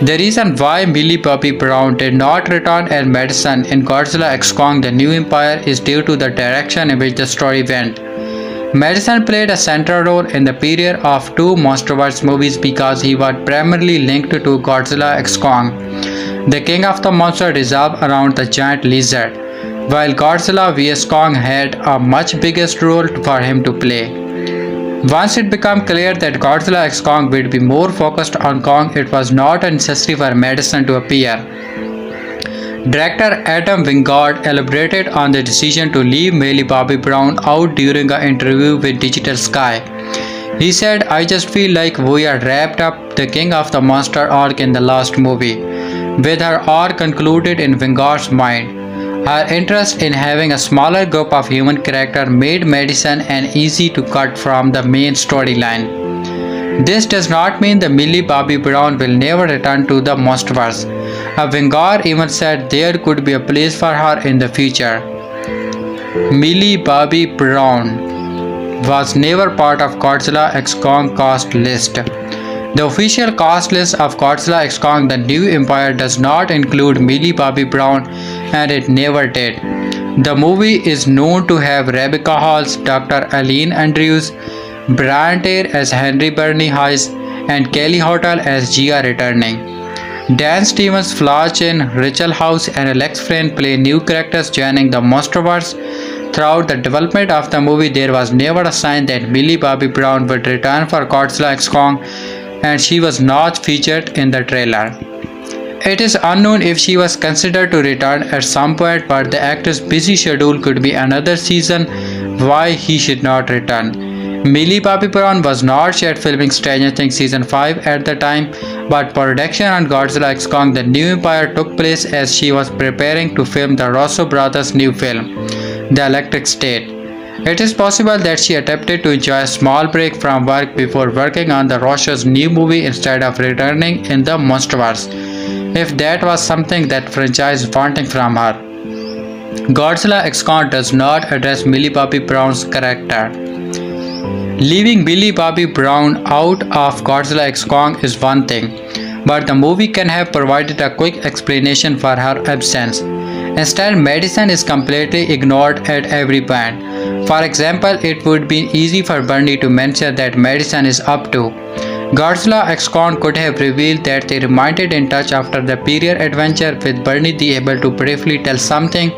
Speaker 1: The reason why Millie Bobby Brown did not return as Madison in Godzilla x Kong The New Empire is due to the direction in which the story went. Madison played a central role in the period of two Monsterverse movies because he was primarily linked to Godzilla x Kong. The King of the Monsters revolved around the giant lizard, while Godzilla vs Kong had a much bigger role for him to play. Once it became clear that Godzilla x Kong would be more focused on Kong, it was not necessary for Madison to appear. Director Adam Wingard elaborated on the decision to leave Millie Bobby Brown out during an interview with Digital Sky. He said, "I just feel like we are wrapped up the King of the Monster arc in the last movie, with her arc concluded in Wingard's mind. Her interest in having a smaller group of human characters made Madison an easy to cut from the main storyline. This does not mean that Millie Bobby Brown will never return to the Monsterverse. Wingard even said there could be a place for her in the future." Millie Bobby Brown was never part of Godzilla x Kong cast list. The official cast list of Godzilla x Kong The New Empire does not include Millie Bobby Brown, and it never did. The movie is known to have Rebecca Hall, Dr. Eileen Andrews, Brian Terry as Henry Bernie Hayes, and Kaylee Hottle as Gia returning. Dan Stevens, Flash in Rachel House, and Alex Friend play new characters joining the Monsterverse. Throughout the development of the movie, there was never a sign that Millie Bobby Brown would return for Godzilla x Kong, and she was not featured in the trailer. It is unknown if she was considered to return at some point, but the actor's busy schedule could be another reason why he should not return. Millie Bobby Brown was not yet filming Stranger Things Season 5 at the time, but production on Godzilla x Kong The New Empire took place as she was preparing to film the Russo brothers' new film, The Electric State. It is possible that she attempted to enjoy a small break from work before working on the Russo's new movie instead of returning in the Monsterverse, if that was something that franchise wanting from her. Godzilla x Kong does not address Millie Bobby Brown's character. Leaving Millie Bobby Brown out of Godzilla x Kong is one thing, but the movie can have provided a quick explanation for her absence. Instead, Madison is completely ignored at every point. For example, it would be easy for Bernie to mention that Madison is up to. Godzilla x Kong could have revealed that they remained in touch after the period adventure, with Bernie able to briefly tell something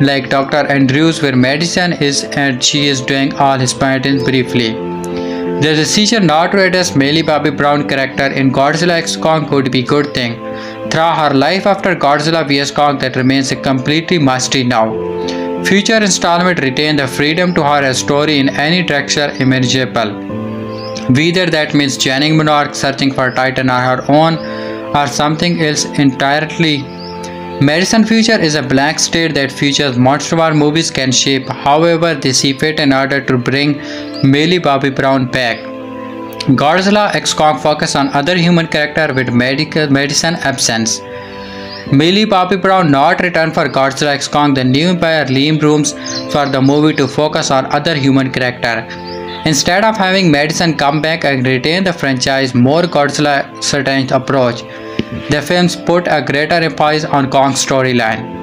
Speaker 1: like Dr. Andrews where Madison is and she is doing all his paintings briefly. The decision not to address Millie Bobby Brown character in Godzilla x Kong could be a good thing. Through her life after Godzilla vs Kong that remains a completely mystery now. Future installment retain the freedom to her a story in any direction imaginable. Whether that means joining Monarch, searching for Titan on her own, or something else entirely. Madison's future is a blank state that future Monsterverse movies can shape however they see fit in order to bring Millie Bobby Brown back. Godzilla X Kong focus on other human character with medicine absence. Millie Bobby Brown not return for Godzilla X Kong. The new empire leave rooms for the movie to focus on other human character. Instead of having Madison come back and retain the franchise more Godzilla-centric approach, the films put a greater emphasis on Kong's storyline.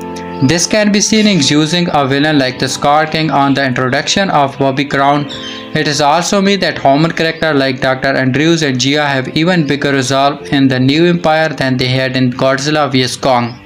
Speaker 1: This can be seen in using a villain like the Scar King on the introduction of Bobby Brown. It is also mean that human characters like Dr. Andrews and Gia have even bigger resolve in the new empire than they had in Godzilla vs Kong.